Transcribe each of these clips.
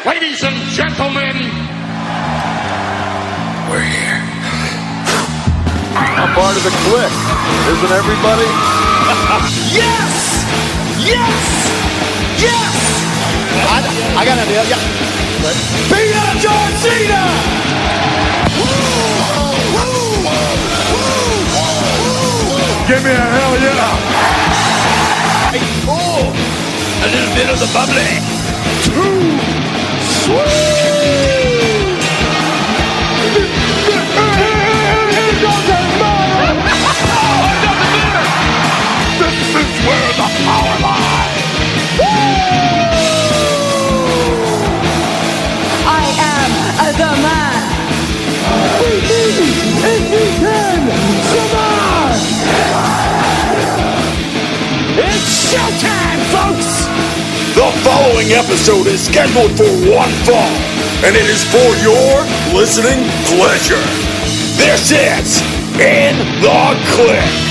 Ladies and gentlemen, we're here. I'm part of the Kliq, isn't everybody? Yes! Yes! Yes! I got an idea, yeah. Beat up John Cena! Give me a hell yeah! Oh, a little bit of the bubbly. Too sweet! This is where the power lies! I am the man. It's showtime, folks! The following episode is scheduled for one fall, and it is for your listening pleasure. This is In The Kliq.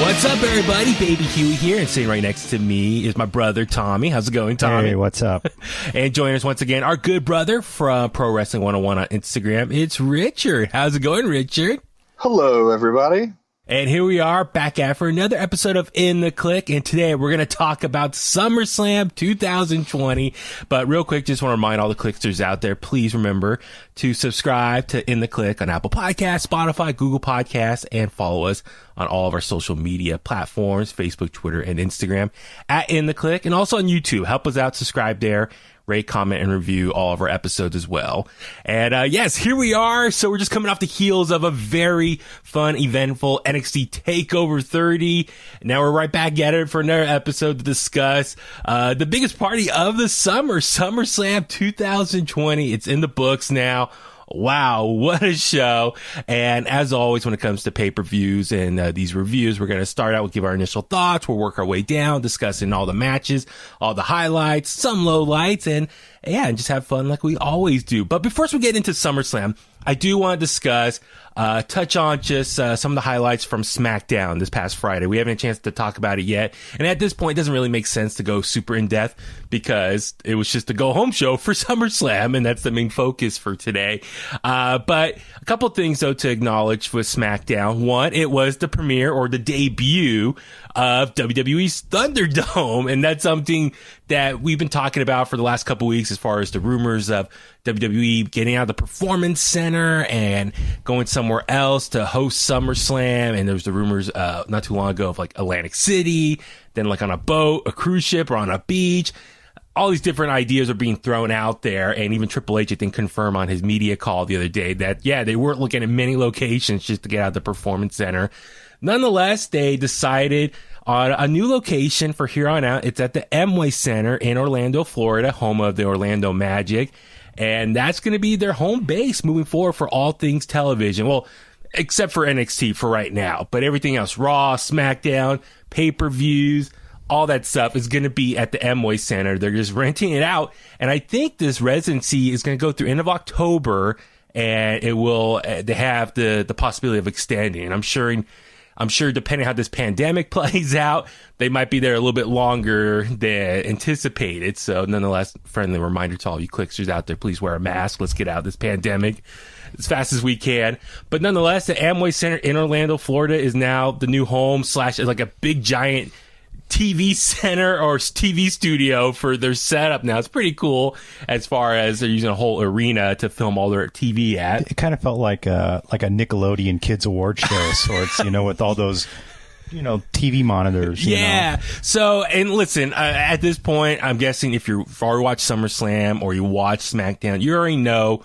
What's up, everybody? Baby Huey here, and sitting right next to me is my brother, Tommy. How's it going, Tommy? Hey, what's up? And joining us once again, our good brother from Pro Wrestling 101 on Instagram. It's Richard. How's it going, Richard? Hello, everybody. And here we are back at for another episode of In The Kliq. And today we're going to talk about SummerSlam 2020. But real quick, just want to remind all the Kliqsters out there, please remember to subscribe to In The Kliq on Apple Podcasts, Spotify, Google Podcasts, and follow us on all of our social media platforms, Facebook, Twitter, and Instagram at In The Kliq, and also on YouTube. Help us out, subscribe there. Rate, comment, and review all of our episodes as well. And yes, here we are. So we're just coming off the heels of a very fun, eventful NXT TakeOver 30. Now we're right back at it for another episode to discuss the biggest party of the summer, SummerSlam 2020. It's in the books now. Wow, what a show. And as always, when it comes to pay-per-views and these reviews, we're going to start out with give our initial thoughts. We'll work our way down, discussing all the matches, all the highlights, some lowlights, and yeah, and just have fun like we always do. But before we get into SummerSlam, I do want to discuss, touch on just some of the highlights from SmackDown this past Friday. We haven't had a chance to talk about it yet. And at this point, it doesn't really make sense to go super in-depth because it was just a go-home show for SummerSlam, and that's the main focus for today. But a couple of things, though, to acknowledge with SmackDown. One, it was the premiere or the debut of WWE's Thunderdome, and that's something that we've been talking about for the last couple of weeks as far as the rumors of WWE getting out of the Performance Center and going somewhere else to host SummerSlam. And there was the rumors not too long ago of like Atlantic City, then like on a boat, a cruise ship, or on a beach. All these different ideas are being thrown out there, and even Triple H, I think, confirmed on his media call the other day that, yeah, they weren't looking at many locations just to get out of the Performance Center. Nonetheless, they decided on a new location for here on out. It's at the Amway Center in Orlando, Florida, home of the Orlando Magic. And that's going to be their home base moving forward for all things television. Well, except for NXT for right now. But everything else, Raw, SmackDown, pay-per-views, all that stuff is going to be at the Amway Center. They're just renting it out. And I think this residency is going to go through end of October. And it will, they have the possibility of extending. And I'm sure depending how this pandemic plays out, they might be there a little bit longer than anticipated. So nonetheless, friendly reminder to all you Kliqsters out there, please wear a mask. Let's get out of this pandemic as fast as we can. But nonetheless, the Amway Center in Orlando, Florida is now the new home / like a big giant TV center or TV studio for their setup now. It's pretty cool as far as they're using a whole arena to film all their TV at. It kind of felt like a Nickelodeon Kids Award show sorts, with all those, TV monitors. Yeah. So, and listen, at this point, I'm guessing if you've already watched SummerSlam or you watch SmackDown, you already know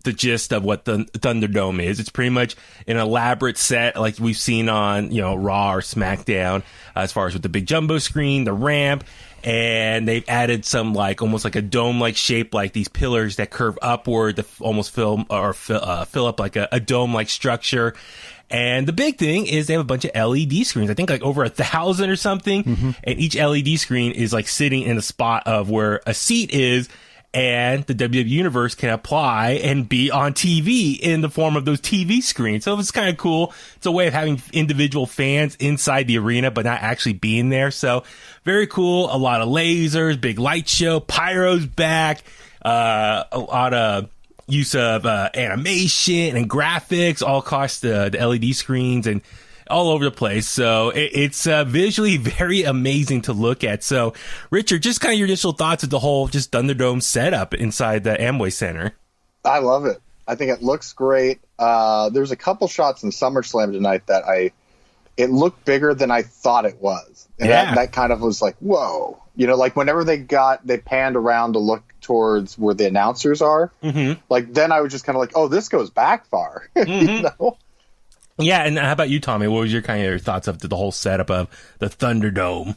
the gist of what the Thunderdome is. It's pretty much an elaborate set like we've seen on, Raw or SmackDown, as far as with the big jumbo screen, the ramp, and they've added some almost like a dome-like shape, like these pillars that curve upward to almost fill up like a dome-like structure. And the big thing is they have a bunch of LED screens. I think like over 1,000 or something. Mm-hmm. And each LED screen is like sitting in a spot of where a seat is. and the WWE Universe can apply and be on TV in the form of those TV screens. So it's kind of cool. It's a way of having individual fans inside the arena, but not actually being there. So very cool. A lot of lasers, big light show, pyro's back, a lot of use of animation and graphics all across the LED screens and all over the place. So it's visually very amazing to look at. So, Richard, just kind of your initial thoughts of the whole just Thunderdome setup inside the Amway Center. I love it. I think it looks great. There's a couple shots in SummerSlam tonight that it looked bigger than I thought it was. And that kind of was like, whoa. You know, like whenever they panned around to look towards where the announcers are, like then I was just kind of like, oh, this goes back far. You know? Yeah, and how about you, Tommy? What was your kind of your thoughts of the whole setup of the Thunderdome?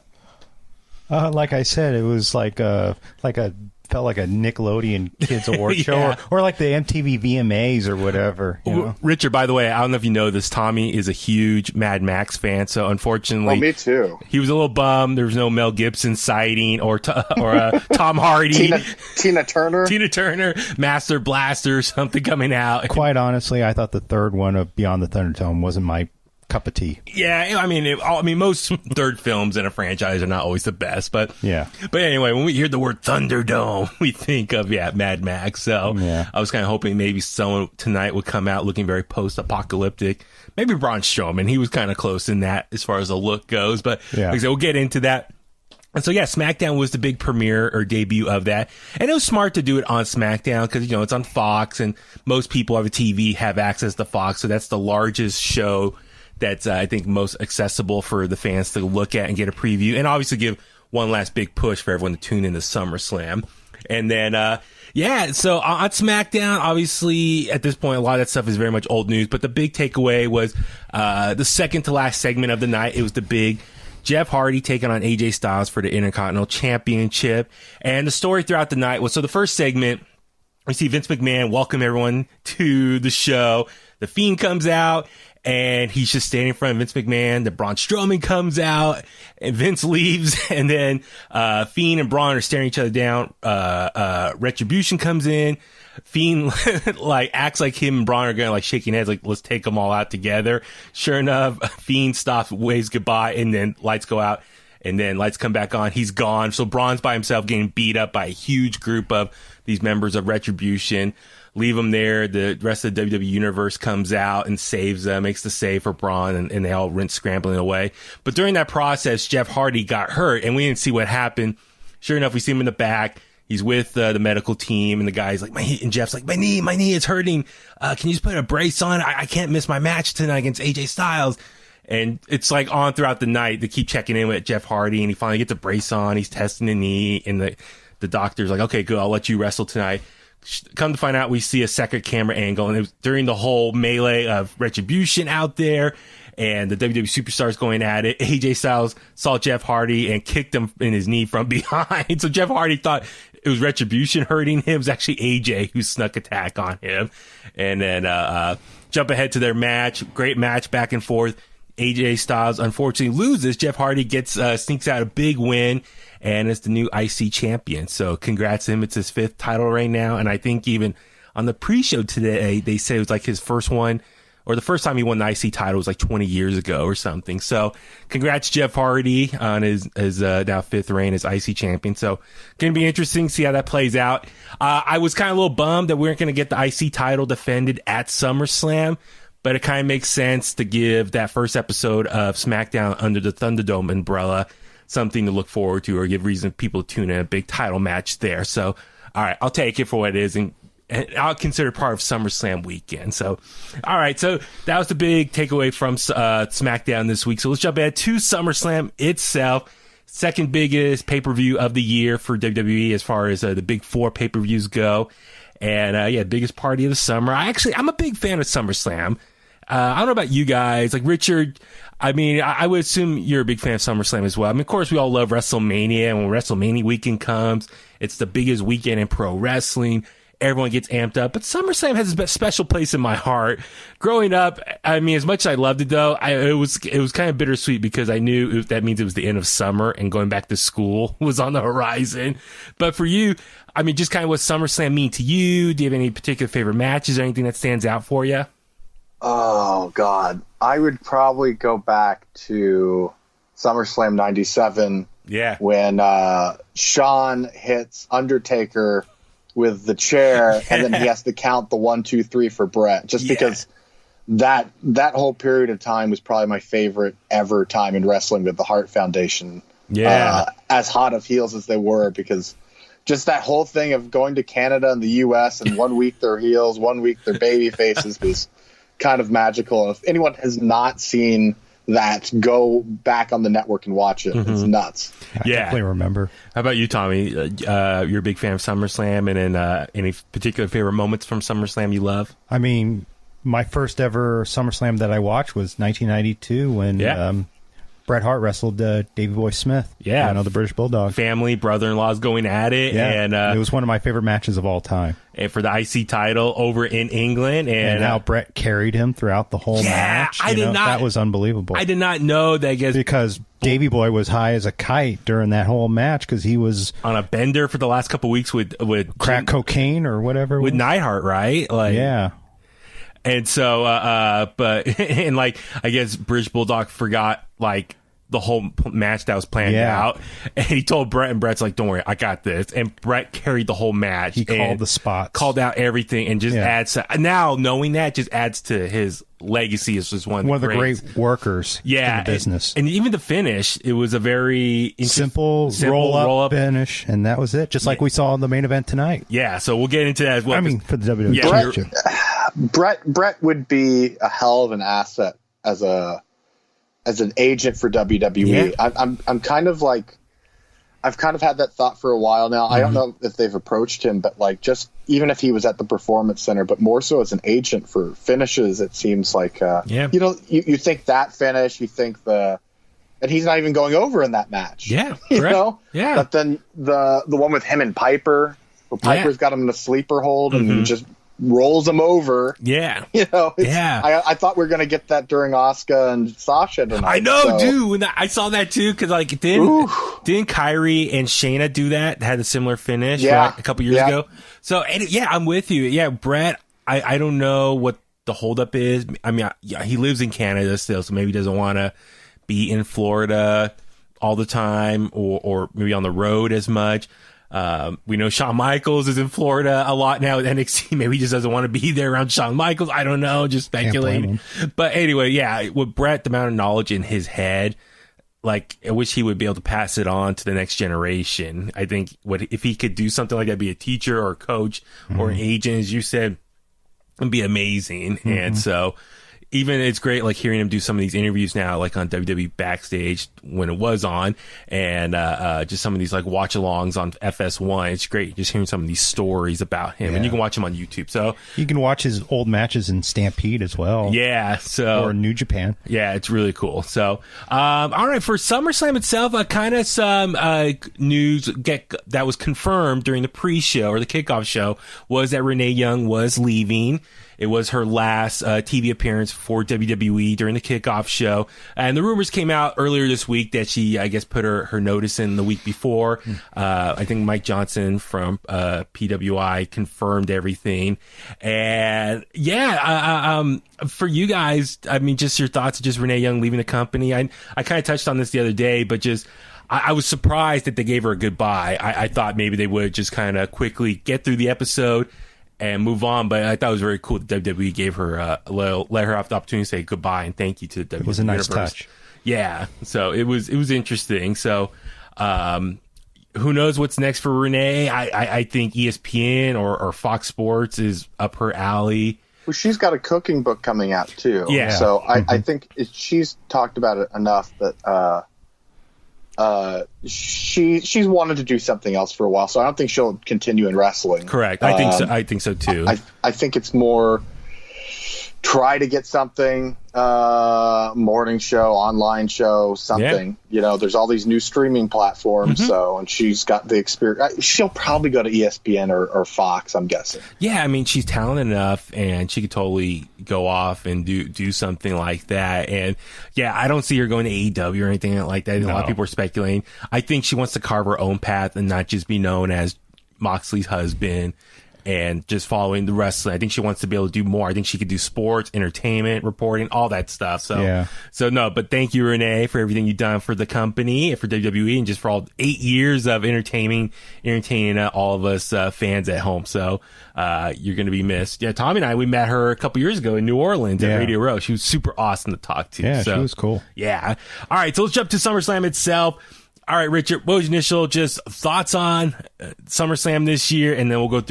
Like I said, it was felt like a Nickelodeon Kids Award show, or like the MTV VMAs or whatever. You know? Richard, by the way, I don't know if you know this, Tommy is a huge Mad Max fan, so unfortunately, me too. He was a little bummed there was no Mel Gibson sighting or Tom Hardy, Tina Turner, Master Blaster, something coming out. Quite honestly, I thought the third one of Beyond the Thunderdome wasn't my cup of tea. Yeah, I mean, most third films in a franchise are not always the best, but anyway, when we hear the word Thunderdome, we think of Mad Max. So I was kind of hoping maybe someone tonight would come out looking very post-apocalyptic. Maybe Braun Strowman. He was kind of close in that as far as the look goes, but like I said, we'll get into that. And so, SmackDown was the big premiere or debut of that. And it was smart to do it on SmackDown because, it's on Fox, and most people who have a TV have access to Fox. So that's the largest show that's, I think, most accessible for the fans to look at and get a preview, and obviously give one last big push for everyone to tune into SummerSlam. And then, so on SmackDown, obviously, at this point, a lot of that stuff is very much old news, but the big takeaway was the second to last segment of the night. It was the big Jeff Hardy taking on AJ Styles for the Intercontinental Championship. And the story throughout the night was, so the first segment, we see Vince McMahon welcome everyone to the show. The Fiend comes out, and he's just standing in front of Vince McMahon. The Braun Strowman comes out, and Vince leaves, and then Fiend and Braun are staring each other down. Retribution comes in. Fiend acts like him and Braun are going shaking heads, like, let's take them all out together. Sure enough, Fiend stops, waves goodbye, and then lights go out, and then lights come back on. He's gone. So Braun's by himself getting beat up by a huge group of these members of Retribution. Leave him there. The rest of the WWE Universe comes out and saves them, makes the save for Braun, and they all run scrambling away. But during that process, Jeff Hardy got hurt, and we didn't see what happened. Sure enough, we see him in the back. He's with the medical team, and the guy's like, and Jeff's like, my knee is hurting. Can you just put a brace on? I can't miss my match tonight against AJ Styles. And it's like on throughout the night, they keep checking in with Jeff Hardy, and he finally gets a brace on. He's testing the knee, and the doctor's like, okay, good, I'll let you wrestle tonight. Come to find out, we see a second camera angle, and it was during the whole melee of Retribution out there, and the WWE superstars going at it. AJ Styles saw Jeff Hardy and kicked him in his knee from behind. So Jeff Hardy thought it was Retribution hurting him. It was actually AJ who snuck attack on him. And then jump ahead to their match. Great match, back and forth. AJ Styles unfortunately loses. Jeff Hardy sneaks out a big win, and is the new IC champion. So congrats to him. It's his 5th title right now. And I think even on the pre-show today, they said it was like his first one, or the first time he won the IC title was like 20 years ago or something. So congrats, Jeff Hardy, on his now 5th reign as IC champion. So going to be interesting to see how that plays out. I was kind of a little bummed that we weren't going to get the IC title defended at SummerSlam, but it kind of makes sense to give that first episode of SmackDown under the Thunderdome umbrella something to look forward to, or give reason for people to tune in, a big title match there. So, all right, I'll take it for what it is, and I'll consider it part of SummerSlam weekend. So, all right, so that was the big takeaway from SmackDown this week. So let's jump ahead to SummerSlam itself. Second biggest pay-per-view of the year for WWE as far as the big 4 pay-per-views go. And, biggest party of the summer. I'm a big fan of SummerSlam. I don't know about you guys. Like, Richard, I mean, I would assume you're a big fan of SummerSlam as well. I mean, of course, we all love WrestleMania. And when WrestleMania weekend comes, it's the biggest weekend in pro wrestling. everyone gets amped up. But SummerSlam has a special place in my heart. Growing up, I mean, as much as I loved it, though, it was kind of bittersweet because I knew that means it was the end of summer and going back to school was on the horizon. But for you, I mean, just kind of what SummerSlam mean to you? Do you have any particular favorite matches or anything that stands out for you? Oh, God. I would probably go back to SummerSlam 97. Yeah. When Shawn hits Undertaker with the chair, and then he has to count the 1, 2, 3 for Bret, just because that whole period of time was probably my favorite ever time in wrestling with the Hart Foundation. Yeah. As hot of heels as they were, because just that whole thing of going to Canada and the U.S. and 1 week they're heels, 1 week they're baby faces was kind of magical. And if anyone has not seen that, go back on the network and watch it. It's nuts. I definitely remember. How about you, Tommy? You're a big fan of SummerSlam, and then any particular favorite moments from SummerSlam you love? I mean, my first ever SummerSlam that I watched was 1992 when Bret Hart wrestled Davey Boy Smith. Yeah. The British Bulldog. Family, brother-in-laws going at it. Yeah. And it was one of my favorite matches of all time. And for the IC title over in England. And how Bret carried him throughout the whole match. That was unbelievable. I did not know that. Because Davey Boy was high as a kite during that whole match because he was on a bender for the last couple weeks with crack cocaine or whatever. With Neidhart, right? Yeah. And so, and like, I guess British Bulldog forgot, like, the whole match that was planned out. And he told Bret, and Bret's like, don't worry, I got this. And Bret carried the whole match. He called the spots. Called out everything and just adds to, now knowing that just adds to his legacy as just one of the great workers in the business. And even the finish, it was a very simple roll-up finish, and that was it, just like we saw in the main event tonight. Yeah, so we'll get into that as well. I mean, for the WWE Championship. Bret would be a hell of an asset as an agent for WWE. I'm kind of like, I've kind of had that thought for a while now. I don't know if they've approached him, but like, just even if he was at the Performance Center, but more so as an agent for finishes, it seems like, you think that finish, you think and he's not even going over in that match. Yeah. You know? Yeah. But then the one with him and Piper, where Piper's got him in a sleeper hold and he just rolls him over. Yeah. I thought we were going to get that during Asuka and Sasha tonight. I know, dude. I saw that too, because like didn't Kyrie and Shayna do that? Had a similar finish a couple years ago. So I'm with you. Yeah, Bret, I don't know what the holdup is. I mean, he lives in Canada still, so maybe he doesn't want to be in Florida all the time or maybe on the road as much. We know Shawn Michaels is in Florida a lot now with NXT. Maybe he just doesn't want to be there around Shawn Michaels. I don't know, just speculating. But anyway, with Bret, the amount of knowledge in his head, like, I wish he would be able to pass it on to the next generation. I think if he could do something like that, be a teacher or a coach or an agent, as you said, it'd be amazing. And so, even it's great, like, hearing him do some of these interviews now, like on WWE Backstage when it was on, and just some of these like watch alongs on FS1. It's great just hearing some of these stories about him, and you can watch him on YouTube. So you can watch his old matches in Stampede as well. Yeah, or New Japan. Yeah, it's really cool. So, all right, for SummerSlam itself, kind of some news that was confirmed during the pre-show or the kickoff show was that Renee Young was leaving. It was her last TV appearance for WWE during the kickoff show. And the rumors came out earlier this week that she, I guess, put her notice in the week before. I think Mike Johnson from PWI confirmed everything. And for you guys, I mean, just your thoughts of just Renee Young leaving the company. I kind of touched on this the other day, but just I was surprised that they gave her a goodbye. I thought maybe they would just kind of quickly get through the episode and move on, but I thought it was very cool that WWE gave her let her have the opportunity to say goodbye and thank you to the WWE. It was a nice Universe. touch. Yeah, so it was interesting. So who knows what's next for Renee? I think ESPN or Fox Sports is up her alley. Well, she's got a cooking book coming out too. Yeah. So I think she's talked about it enough that she's wanted to do something else for a while, so I don't think she'll continue in wrestling. Correct. I think so. I think so too. I think it's more try to get something, morning show, online show, something. There's all these new streaming platforms. So, and she's got the experience. She'll probably go to ESPN or Fox, I'm guessing. Yeah, I mean, she's talented enough, and she could totally go off and do something like that. And yeah, I don't see her going to AEW or anything like that. No. A lot of people are speculating. I think she wants to carve her own path and not just be known as Moxley's husband and just following the wrestling. I think she wants to be able to do more. I think she could do sports, entertainment, reporting, all that stuff. So no, but thank you, Renee, for everything you've done for the company, for WWE, and just for all 8 years of entertaining all of us fans at home. So you're going to be missed. Yeah, Tommy and I, we met her a couple years ago in New Orleans at Radio Row. She was super awesome to talk to. Yeah, so, she was cool. Yeah. All right, so let's jump to SummerSlam itself. All right, Richard, what was your initial just thoughts on SummerSlam this year, and then we'll go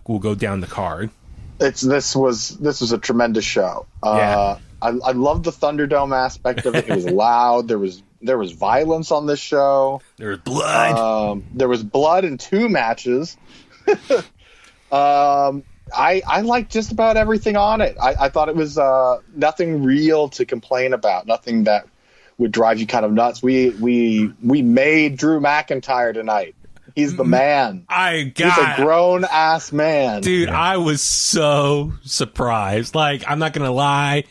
we'll go down the card. This was a tremendous show. I loved the Thunderdome aspect of it. It was loud. There was violence on this show. There was blood. There was blood in 2 matches. I liked just about everything on it. I thought it was nothing real to complain about. Nothing that would drive you kind of nuts. We made Drew McIntyre tonight. He's the man. He's a grown ass man. Dude, I was so surprised. Like, I'm not gonna lie.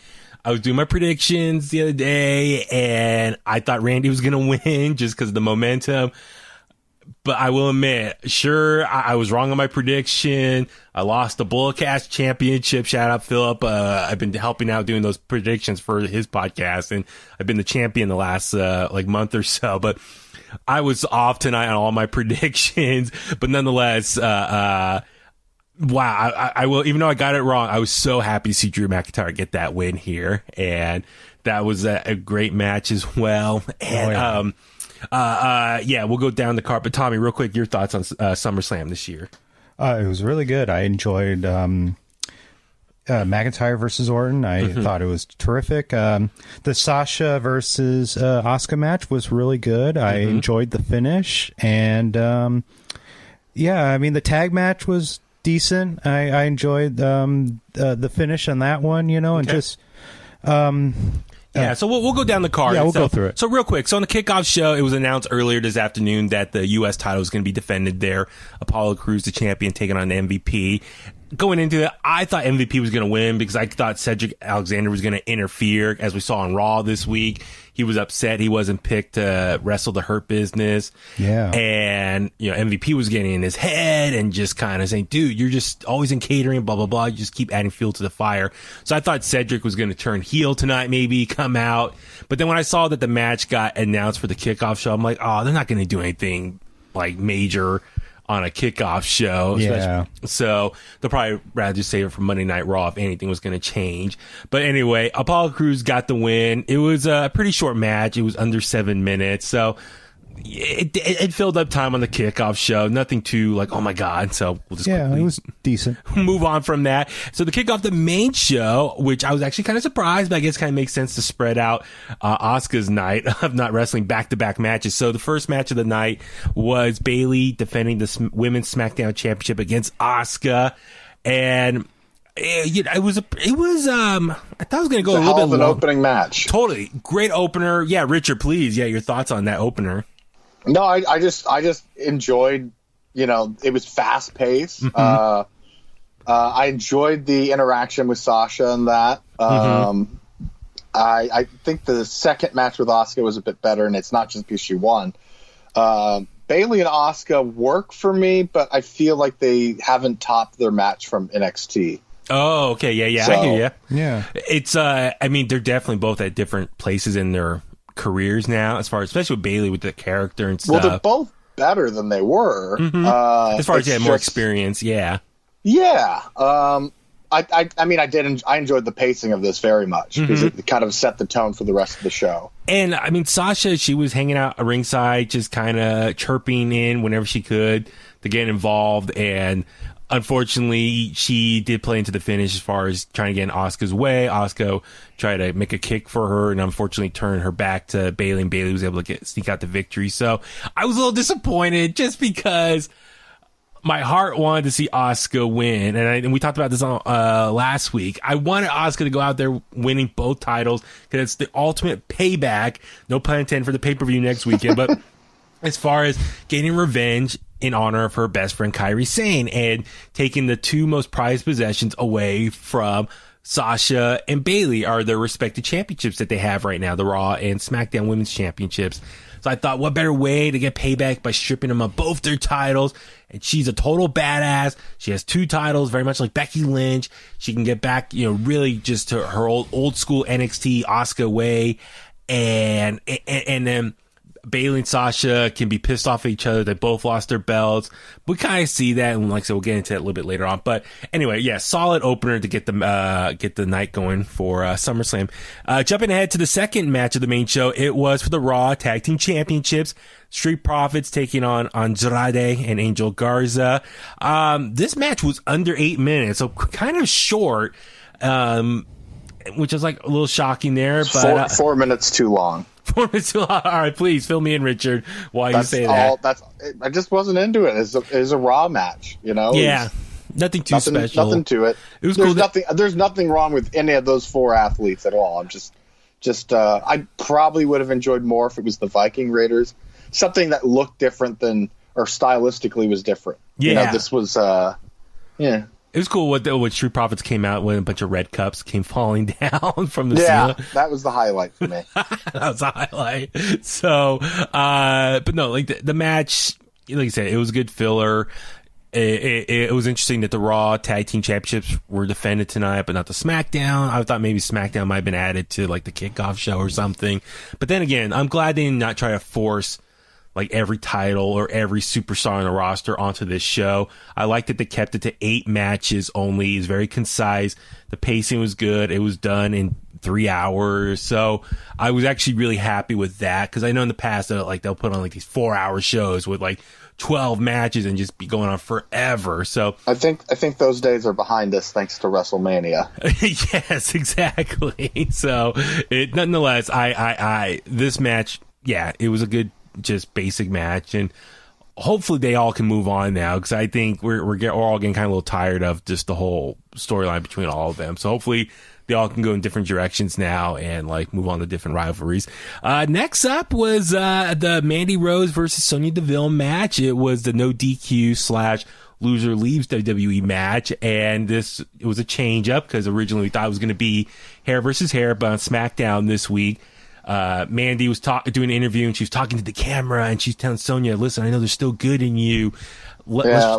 I was doing my predictions the other day, and I thought Randy was gonna win just because of the momentum. But I will admit, sure, I was wrong on my prediction. I lost the Bullcast Championship. Shout out, Philip. I've been helping out doing those predictions for his podcast, and I've been the champion the last month or so. But I was off tonight on all my predictions. But nonetheless, wow, I will. Even though I got it wrong, I was so happy to see Drew McIntyre get that win here, and that was a great match as well. And we'll go down the card. But Tommy, real quick, your thoughts on SummerSlam this year? It was really good. I enjoyed McIntyre versus Orton. I thought it was terrific. The Sasha versus Asuka match was really good. I enjoyed the finish, and the tag match was decent. I enjoyed the finish on that one. And just. So we'll go down the card. Yeah, we'll go through it. So real quick, so on the kickoff show, it was announced earlier this afternoon that the U.S. title is going to be defended there. Apollo Crews, the champion, taking on the MVP. Going into it, I thought MVP was going to win because I thought Cedric Alexander was going to interfere, as we saw on Raw this week. He was upset he wasn't picked to wrestle the Hurt Business. Yeah. And, MVP was getting in his head and just kind of saying, dude, you're just always in catering, blah, blah, blah. You just keep adding fuel to the fire. So I thought Cedric was going to turn heel tonight, maybe come out. But then when I saw that the match got announced for the kickoff show, I'm like, oh, they're not going to do anything like major on a kickoff show. Yeah. So they'll probably rather just save it for Monday Night Raw if anything was going to change. But anyway, Apollo Crews got the win. It was a pretty short match. It was under 7 minutes. So it filled up time on the kickoff show. Nothing too like, oh my God. So we'll just it was decent. Move on from that. So the kickoff the main show, which I was actually kind of surprised, but I guess kind of makes sense to spread out Asuka's night of not wrestling back-to-back matches. So the first match of the night was Bayley defending the Women's SmackDown Championship against Asuka, and it was I thought it was going to go a little bit long. An opening match. Totally great opener. Yeah, Richard, please. Yeah, your thoughts on that opener. No, I just enjoyed, it was fast paced. I enjoyed the interaction with Sasha and that. I think the second match with Asuka was a bit better, and it's not just because she won. Bayley and Asuka work for me, but I feel like they haven't topped their match from NXT. Oh, okay. Yeah, so, I hear you. Yeah. It's, they're definitely both at different places in their careers now, as far as, especially with Bayley with the character and stuff. Well, they're both better than they were. As far as more experience, yeah. Yeah. I enjoyed the pacing of this very much because it kind of set the tone for the rest of the show. And Sasha, she was hanging out ringside, just kind of chirping in whenever she could to get involved, and unfortunately, she did play into the finish as far as trying to get in Asuka's way. Asuka tried to make a kick for her and unfortunately turned her back to Bayley, and Bayley was able to sneak out the victory. So I was a little disappointed just because my heart wanted to see Asuka win, and we talked about this on last week. I wanted Asuka to go out there winning both titles because it's the ultimate payback, no pun intended, for the pay-per-view next weekend. But as far as getting revenge in honor of her best friend Kairi Sane and taking the two most prized possessions away from Sasha and Bayley, are their respective championships that they have right now, the Raw and SmackDown Women's Championships. So I thought, what better way to get payback by stripping them of both their titles? And she's a total badass. She has two titles, very much like Becky Lynch. She can get back, really just to her old school NXT Asuka way. And then Bayley and Sasha can be pissed off at each other. They both lost their belts. We kind of see that, and like I said, we'll get into that a little bit later on. But anyway, yeah, solid opener to get the night going for SummerSlam. Jumping ahead to the second match of the main show, it was for the Raw Tag Team Championships. Street Profits taking on Andrade and Angel Garza. This match was under 8 minutes, so kind of short, which is like a little shocking there. But 4 minutes too long. 4 minutes too long. All right, please fill me in, Richard, while you say that. I just wasn't into it. It's a Raw match, Yeah, nothing too special. Nothing to it. It was cool. There's nothing wrong with any of those four athletes at all. I'm just I probably would have enjoyed more if it was the Viking Raiders. Something that looked different or stylistically was different. Yeah. This was, It was cool when Street Profits came out when a bunch of red cups came falling down from the ceiling. Yeah, that was the highlight for me. That was the highlight. So, but no, like the match, like I said, it was a good filler. It was interesting that the Raw Tag Team Championships were defended tonight, but not the SmackDown. I thought maybe SmackDown might have been added to like the kickoff show or something. But then again, I'm glad they did not try to force like every title or every superstar on the roster onto this show. I like that they kept it to 8 matches only. It's very concise. The pacing was good. It was done in 3 hours. So I was actually really happy with that, because I know in the past that they'll put on like these 4-hour shows with like 12 matches and just be going on forever. So I think those days are behind us thanks to WrestleMania. Yes, exactly. So nonetheless, I this match, yeah, it was a good, just basic match, and hopefully they all can move on now, because I think we're all getting kind of a little tired of just the whole storyline between all of them. So hopefully they all can go in different directions now and like move on to different rivalries. Next up was the Mandy Rose versus Sonya Deville match. It was the no DQ / loser leaves WWE match, and it was a change up, because originally we thought it was going to be hair versus hair, but on SmackDown this week, Mandy was doing an interview, and she was talking to the camera, and she's telling Sonya, "Listen, I know there's still good in you. I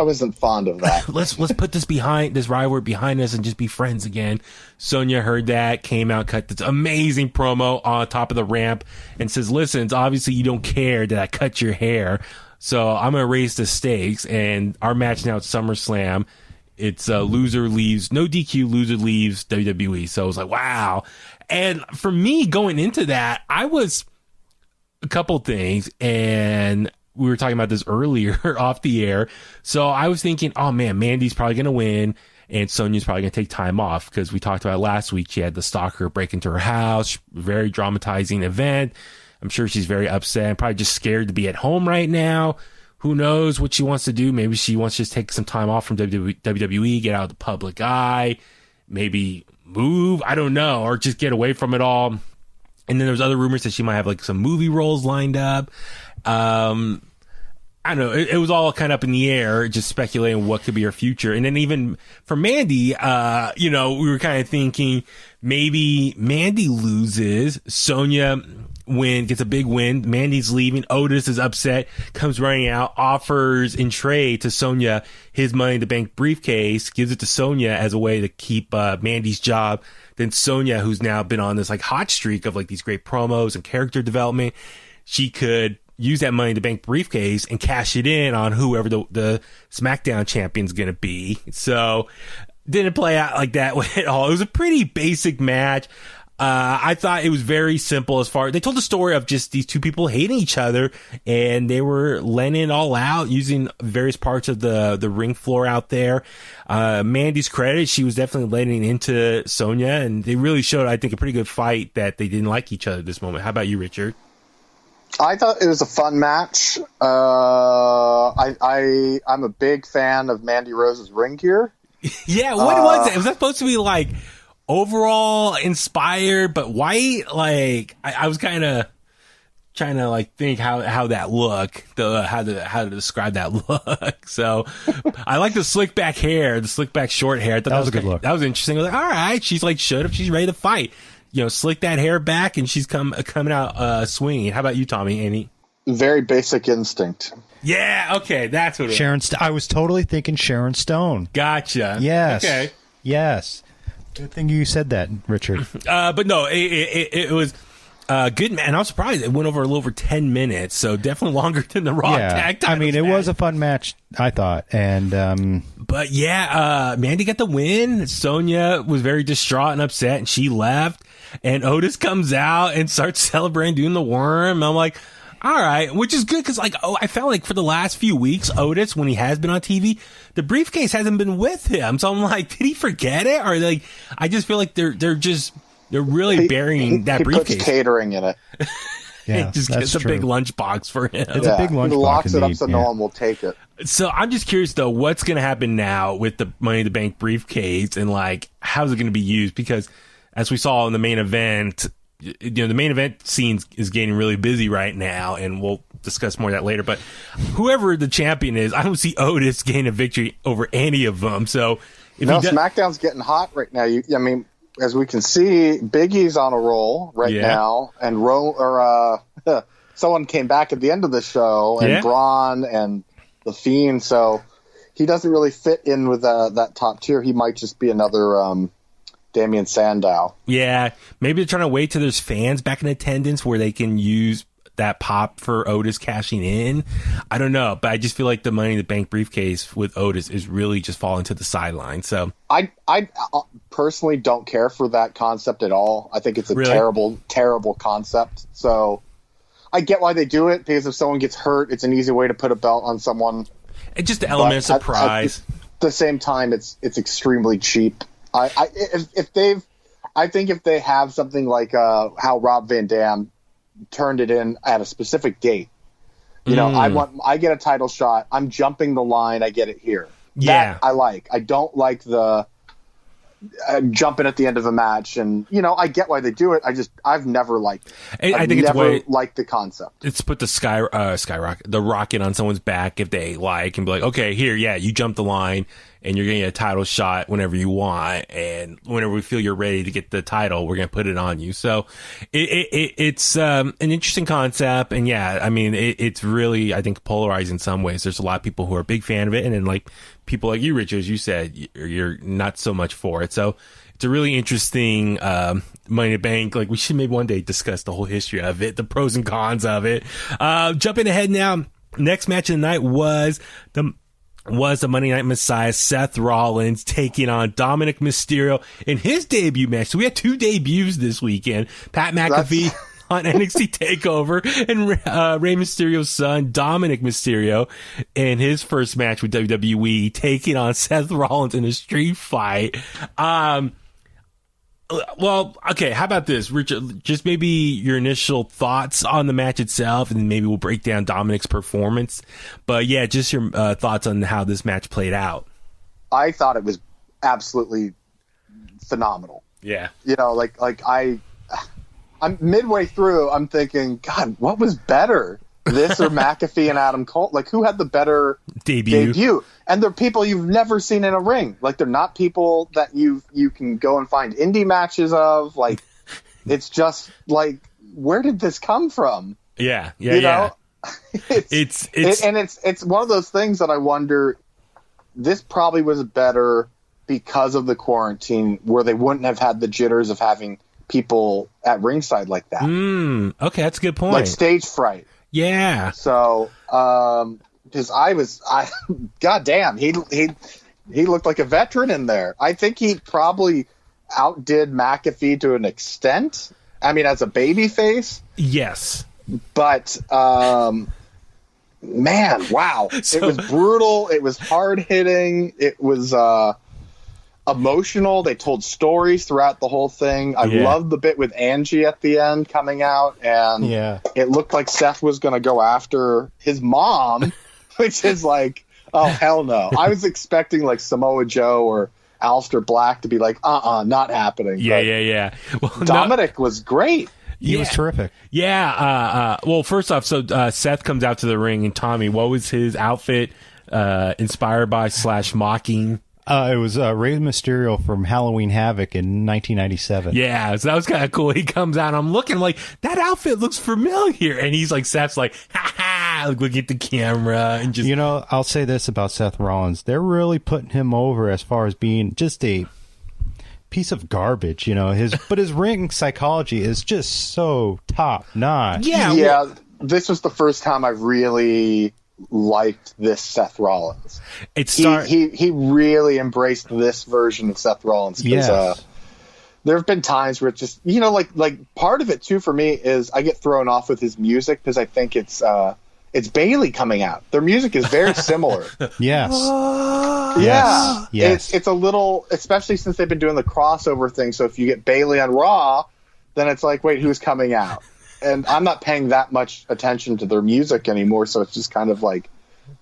wasn't fond of that. let's put this rivalry behind us and just be friends again." Sonya heard that, came out, cut this amazing promo on top of the ramp, and says, "Listen, it's obviously you don't care that I cut your hair, so I'm gonna raise the stakes, and our match now at SummerSlam, it's loser leaves, no DQ, loser leaves WWE." So I was like, wow. And for me, going into that, I was a couple things, and we were talking about this earlier off the air. So I was thinking, oh man, Mandy's probably going to win, and Sonya's probably going to take time off, because we talked about last week, she had the stalker break into her house, very dramatizing event. I'm sure she's very upset, probably just scared to be at home right now. Who knows what she wants to do? Maybe she wants to just take some time off from WWE, get out of the public eye, maybe move, I don't know, or just get away from it all. And then there's other rumors that she might have like some movie roles lined up. I don't know. It was all kind of up in the air, just speculating what could be her future. And then even for Mandy, we were kind of thinking maybe Mandy loses, Sonya gets a big win, Mandy's leaving, Otis is upset, comes running out, offers in trade to Sonya his Money in the Bank briefcase, gives it to Sonya as a way to keep Mandy's job. Then Sonya, who's now been on this like hot streak of like these great promos and character development, she could use that Money in the Bank briefcase and cash it in on whoever the SmackDown champion's going to be. So didn't play out like that at all. It was a pretty basic match. I thought it was very simple they told the story of just these two people hating each other, and they were letting it all out using various parts of the ring floor out there. Mandy's credit, she was definitely letting into Sonya, and they really showed, I think, a pretty good fight that they didn't like each other at this moment. How about you, Richard? I thought it was a fun match. I'm a big fan of Mandy Rose's ring gear. Yeah, what was it? Was that supposed to be like overall inspired but white? Like I was kind of trying to like think how that look, how to describe that look. So I like the slick back hair, the slick back short hair. I thought that was a good look. That was interesting. I was like, all right, she's like showed up, she's ready to fight. Slick that hair back, and she's coming out swinging. How about you, Tommy? Any? Very Basic Instinct. Yeah, okay, that's what it Sharon. I was totally thinking Sharon Stone. Gotcha. Yes. Okay. Yes. Good thing you said that, Richard. But no, it was good, man. I was surprised it went over a little over 10 minutes, so definitely longer than the Raw tag titles. I mean, it was a fun match, I thought, and but yeah, Mandy got the win. Sonya was very distraught and upset, and she left. And Otis comes out and starts celebrating, doing the worm. I'm like, all right, which is good because, like, I felt like for the last few weeks, Otis, when he has been on TV, the briefcase hasn't been with him. So I'm like, did he forget it? Or like, I just feel like they're really burying that briefcase. He puts catering in it. yeah, it just gets a big lunchbox for him. It's a big lunchbox. He locks it up indeed. so no one will take it. So I'm just curious though, what's going to happen now with the Money in the Bank briefcase, and like, how's it going to be used? Because as we saw in the main event, the main event scene is getting really busy right now, and we'll discuss more of that later. But whoever the champion is, I don't see Otis gain a victory over any of them. So if SmackDown's getting hot right now. I mean, as we can see, Big E's on a roll right now, and someone came back at the end of the show, and Braun and The Fiend. So he doesn't really fit in with that top tier. He might just be another Damian Sandow. Yeah, maybe they're trying to wait till there's fans back in attendance where they can use that pop for Otis cashing in. I don't know, but I just feel like the Money in the Bank briefcase with Otis is really just falling to the sideline. So I personally don't care for that concept at all. I think it's a terrible concept. So I get why they do it, because if someone gets hurt, it's an easy way to put a belt on someone. It's just the element of surprise. At the same time, it's extremely cheap. I think if they have something like how Rob Van Dam turned it in at a specific date, I get a title shot, I'm jumping the line, I get it here. Yeah, that I like. I don't like the jumping at the end of a match, and I get why they do it. I've never liked it. I think it's never liked the concept. It's put the rocket on someone's back if they like, and be like, okay, here, you jump the line, and you're getting a title shot whenever you want, and whenever we feel you're ready to get the title, we're going to put it on you. So it's an interesting concept, and I mean, it's really, I think, polarized in some ways. There's a lot of people who are a big fan of it, and then like people like you, Rich, as you said, you're not so much for it. So it's a really interesting Money in the Bank. Like, we should maybe one day discuss the whole history of it, the pros and cons of it. Jumping ahead now, next match of the night was the Monday Night Messiah, Seth Rollins, taking on Dominic Mysterio in his debut match. So we had 2 debuts this weekend. Pat McAfee on NXT TakeOver, and Rey Mysterio's son, Dominic Mysterio, in his first match with WWE, taking on Seth Rollins in a street fight. Well, okay, how about this, Richard? Just maybe your initial thoughts on the match itself, and then maybe we'll break down Dominic's performance. But yeah, just your thoughts on how this match played out. I thought it was absolutely phenomenal. Yeah. I'm midway through, I'm thinking, God, what was better? This or McAfee and Adam Cole? Like, who had the better debut? And they're people you've never seen in a ring. Like, they're not people that you can go and find indie matches of. Like, it's just like, where did this come from? Yeah. It's one of those things that I wonder. This probably was better because of the quarantine, where they wouldn't have had the jitters of having people at ringside like that. Okay, that's a good point. Like stage fright. Yeah. So, because goddamn, he looked like a veteran in there. I think he probably outdid McAfee to an extent. I mean, as a baby face. Yes. But, man, wow. It was brutal. It was hard hitting. It was, emotional. They told stories throughout the whole thing. I loved the bit with Angie at the end coming out, and it looked like Seth was going to go after his mom, which is like, oh, hell no. I was expecting like Samoa Joe or Aleister Black to be like, not happening. Yeah. Well, Dominic was great. He was terrific. Yeah. Well, first off, so Seth comes out to the ring, and Tommy, what was his outfit inspired by / mocking? It was Rey Mysterio from Halloween Havoc in 1997. Yeah, so that was kind of cool. He comes out, and I'm looking like, that outfit looks familiar. And he's like, Seth's like, ha, looking at the camera. And just, I'll say this about Seth Rollins. They're really putting him over as far as being just a piece of garbage, but his ring psychology is just so top notch. Yeah. This was the first time I really liked this Seth Rollins. He really embraced this version of Seth Rollins. There have been times where it's just, like part of it too for me is I get thrown off with his music because I think it's Bailey coming out. Their music is very similar. Yes. It's a little, especially since they've been doing the crossover thing. So if you get Bailey on Raw, then it's like, wait, who's coming out? And I'm not paying that much attention to their music anymore, so it's just kind of like,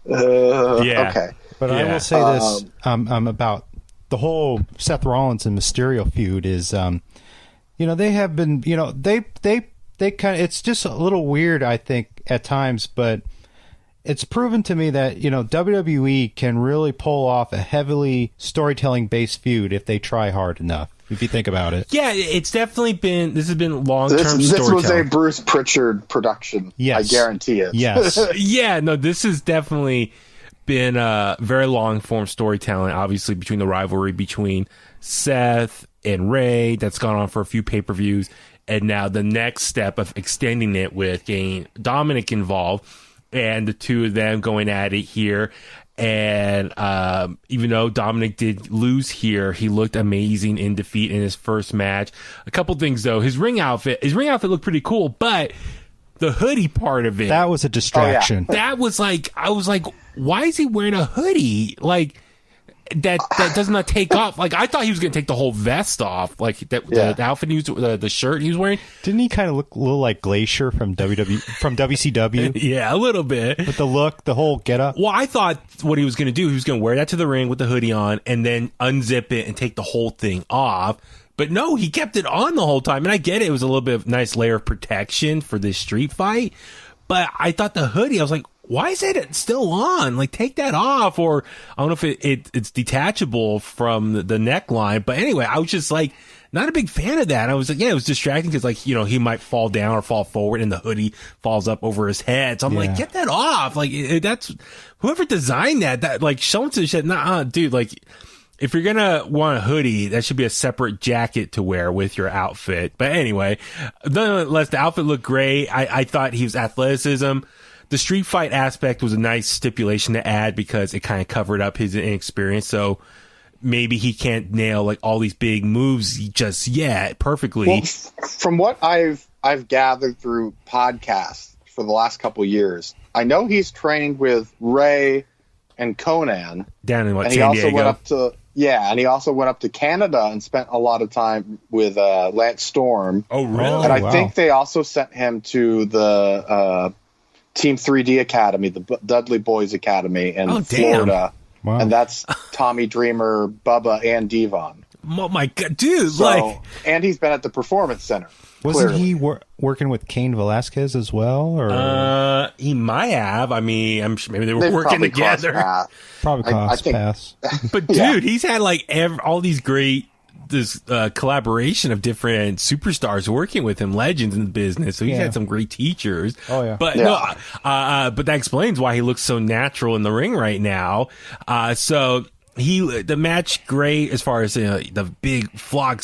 okay. But I will say this about the whole Seth Rollins and Mysterio feud is, they have been, they kind of, it's just a little weird, I think, at times, but it's proven to me that, WWE can really pull off a heavily storytelling-based feud if they try hard enough. If you think about it. Yeah, it's definitely been, this has been long-term storytelling. This was a Bruce Pritchard production. Yes. I guarantee it. Yes. This has definitely been very long-form storytelling, obviously, between the rivalry between Seth and Ray that's gone on for a few pay-per-views, and now the next step of extending it with getting Dominic involved, and the two of them going at it here. And even though Dominic did lose here, he looked amazing in defeat in his first match. A couple things though, his ring outfit looked pretty cool, but the hoodie part of it, that was a distraction. That was like, I was like, why is he wearing a hoodie? Like that does not take off. Like I thought he was going to take the whole vest off, like the outfit he was, the shirt he was wearing. Didn't he kind of look a little like Glacier from WCW? Yeah, a little bit. With the look, the whole getup. Well, I thought what he was going to do, he was going to wear that to the ring with the hoodie on, and then unzip it and take the whole thing off. But no, he kept it on the whole time. And I get it was a little bit of nice layer of protection for this street fight. But I thought the hoodie, I was like, why is it still on? Like, take that off. Or I don't know if it's detachable from the neckline. But anyway, I was just like, not a big fan of that. I was like, it was distracting because, like, he might fall down or fall forward and the hoodie falls up over his head. So I'm like, get that off. Like, that's whoever designed that like, someone said, nah, dude, like, if you're gonna want a hoodie, that should be a separate jacket to wear with your outfit. But anyway, nonetheless, the outfit looked great. I thought he was athleticism. The street fight aspect was a nice stipulation to add because it kind of covered up his inexperience. So maybe he can't nail like all these big moves just yet perfectly. Well, from what I've gathered through podcasts for the last couple of years, I know he's trained with Ray and Conan down in and San Diego. And he also went up to Canada and spent a lot of time with Lance Storm. Oh, really? And I think they also sent him to the Team 3D Academy, the Dudley Boys Academy in Florida. Wow. And that's Tommy Dreamer, Bubba, and Devon. Oh my God, dude! And he's been at the Performance Center. Wasn't he working with Cain Velasquez as well? Or he might have. I mean, I'm sure maybe they were working together. Probably pass. But dude, he's had like all these great collaboration of different superstars working with him, legends in the business. So he's had some great teachers. Oh yeah. But but that explains why he looks so natural in the ring right now. So the match great as far as the big frog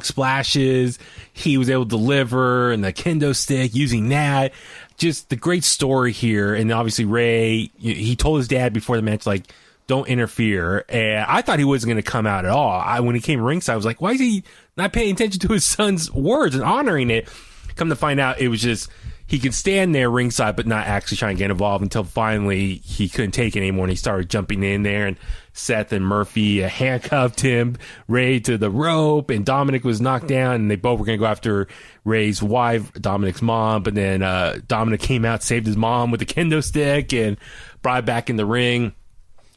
splashes. He was able to deliver and the kendo stick using that. Just the great story here. And obviously Ray, he told his dad before the match, like, don't interfere. And I thought he wasn't going to come out at all. When he came ringside, I was like, why is he not paying attention to his son's words and honoring it? Come to find out, it was just he could stand there ringside, but not actually try and get involved until finally he couldn't take it anymore and he started jumping in there, and Seth and Murphy handcuffed him, Ray to the rope, and Dominic was knocked down, and they both were going to go after Ray's wife, Dominic's mom, but then Dominic came out, saved his mom with a kendo stick, and brought it back in the ring.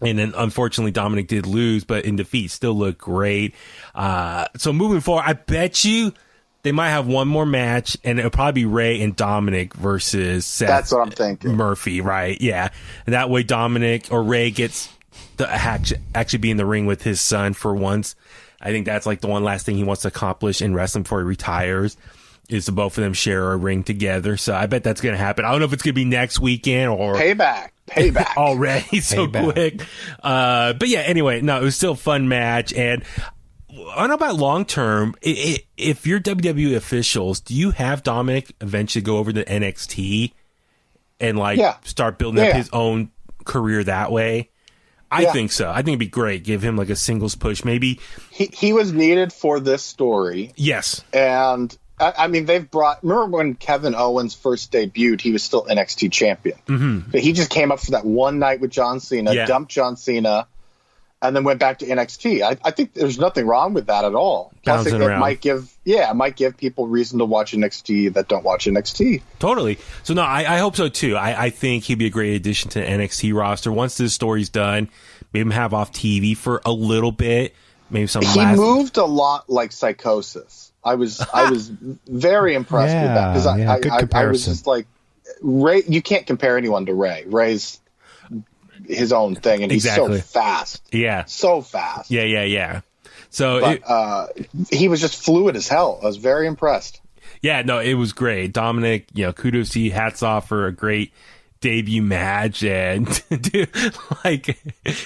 And then, unfortunately, Dominic did lose, but in defeat, still looked great. So moving forward, I bet you they might have one more match, and it'll probably be Ray and Dominic versus Seth. That's what I'm thinking. Murphy, right? Yeah. And that way Dominic or Ray gets to actually be in the ring with his son for once. I think that's like the one last thing he wants to accomplish in wrestling before he retires, is to both of them share a ring together. So I bet that's going to happen. I don't know if it's going to be next weekend or... Payback. Already so quick. But yeah, anyway, no, it was still a fun match. And I don't know about long term. If you're WWE officials, do you have Dominic eventually go over to NXT and start building up his own career that way? I think so. I think it'd be great. Give him like a singles push. Maybe he was needed for this story. Yes. And I mean, remember when Kevin Owens first debuted, he was still NXT champion. Mm-hmm. But he just came up for that one night with John Cena, dumped John Cena, and then went back to NXT. I think there's nothing wrong with that at all. Plus, it might give people reason to watch NXT that don't watch NXT. Totally. So, no, I hope so, too. I think he'd be a great addition to the NXT roster. Once this story's done, maybe him have off TV for a little bit. Maybe He moved a lot like Psychosis. I was very impressed with that, because I was just like, Ray. You can't compare anyone to Ray. Ray's his own thing, and he's so fast. Yeah, so fast. Yeah. So, he was just fluid as hell. I was very impressed. Yeah, no, it was great. Dominic, kudos to you. Hats off for a great debut match, and dude, like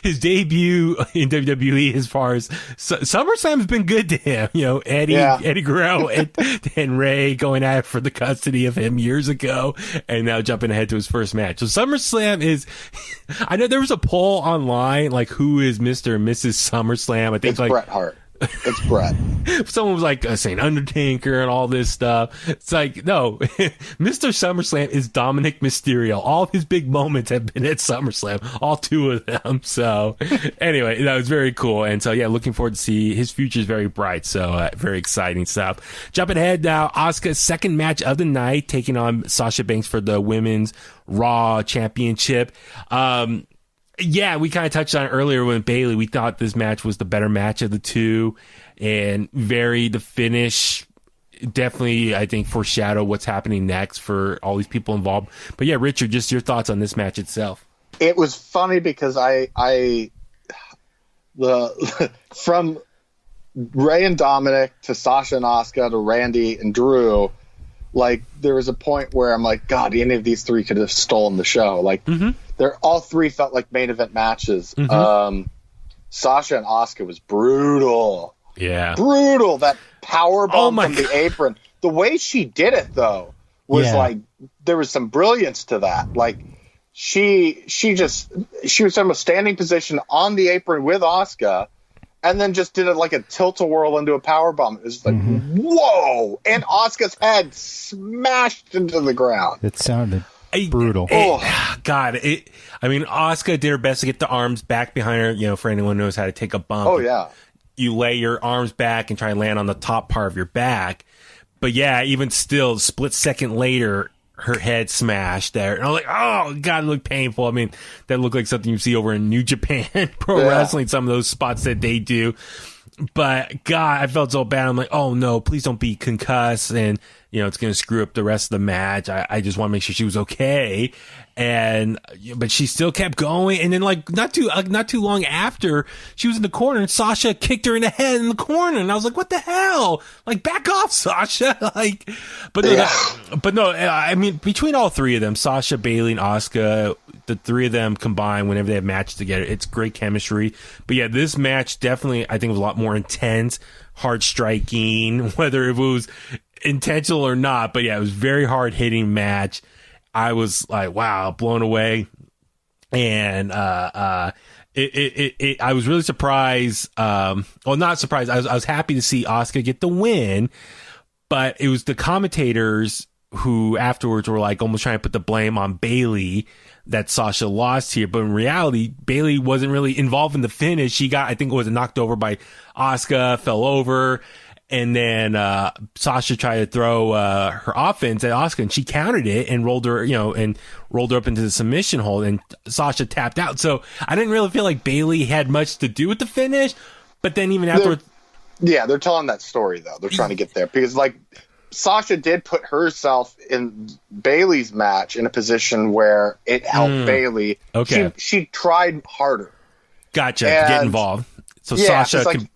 his debut in WWE as far as SummerSlam's been good to him. Eddie Guerrero and Ray going at it for the custody of him years ago, and now jumping ahead to his first match. So SummerSlam is, I know there was a poll online, like who is Mr. and Mrs. SummerSlam. I think it's Bret Hart. It's Bret. Someone was like saying Undertaker and all this stuff. It's like, no, Mr. SummerSlam is Dominic Mysterio. All of his big moments have been at SummerSlam, all two of them. So anyway, that was very cool. And so, yeah, looking forward to see his future is very bright. So very exciting stuff. Jumping ahead now, Asuka's second match of the night, taking on Sasha Banks for the Women's Raw Championship. Yeah, we kind of touched on it earlier with Bayley. We thought this match was the better match of the two, and the finish definitely, I think, foreshadow what's happening next for all these people involved. But yeah, Richard, just your thoughts on this match itself. It was funny because from Ray and Dominic to Sasha and Asuka to Randy and Drew, like there was a point where I'm like, God, any of these three could have stolen the show. Like, they're all three felt like main event matches. Sasha and Asuka was brutal. Yeah, brutal. That power bomb from the apron. The way she did it though was like there was some brilliance to that. Like she was from a standing position on the apron with Asuka, and then just did it like a tilt-a-whirl into a powerbomb. It was like, whoa! And Asuka's head smashed into the ground. It sounded brutal. God, I mean, Asuka did her best to get the arms back behind her. For anyone who knows how to take a bump. Oh, yeah. You lay your arms back and try and land on the top part of your back. But yeah, even still, a split second later, her head smashed there. And I was like, oh, God, it looked painful. I mean, that looked like something you see over in New Japan Pro Wrestling, some of those spots that they do. But, God, I felt so bad. I'm like, oh, no, please don't be concussed. And, it's going to screw up the rest of the match. I just want to make sure she was okay. But she still kept going. And then, like, not too long after, she was in the corner and Sasha kicked her in the head in the corner. And I was like, what the hell? Like, back off, Sasha. But no, I mean, between all three of them, Sasha, Bayley, and Asuka, the three of them combined, whenever they have matches together, it's great chemistry. But yeah, this match definitely, I think, was a lot more intense, hard striking, whether it was intentional or not. But yeah, it was very hard hitting match. I was like, wow, blown away. And I was really surprised. Not surprised. I was happy to see Asuka get the win, but it was the commentators who afterwards were like almost trying to put the blame on Bayley that Sasha lost here. But in reality, Bayley wasn't really involved in the finish. She got, I think it was knocked over by Asuka, fell over. And then Sasha tried to throw her offense at Asuka, and she countered it and rolled her, and rolled her up into the submission hold, and Sasha tapped out. So I didn't really feel like Bayley had much to do with the finish. But then even afterwards, they're telling that story though. They're trying to get there because like Sasha did put herself in Bayley's match in a position where it helped Bayley. Okay, she tried harder. Gotcha. To get involved. So Sasha could.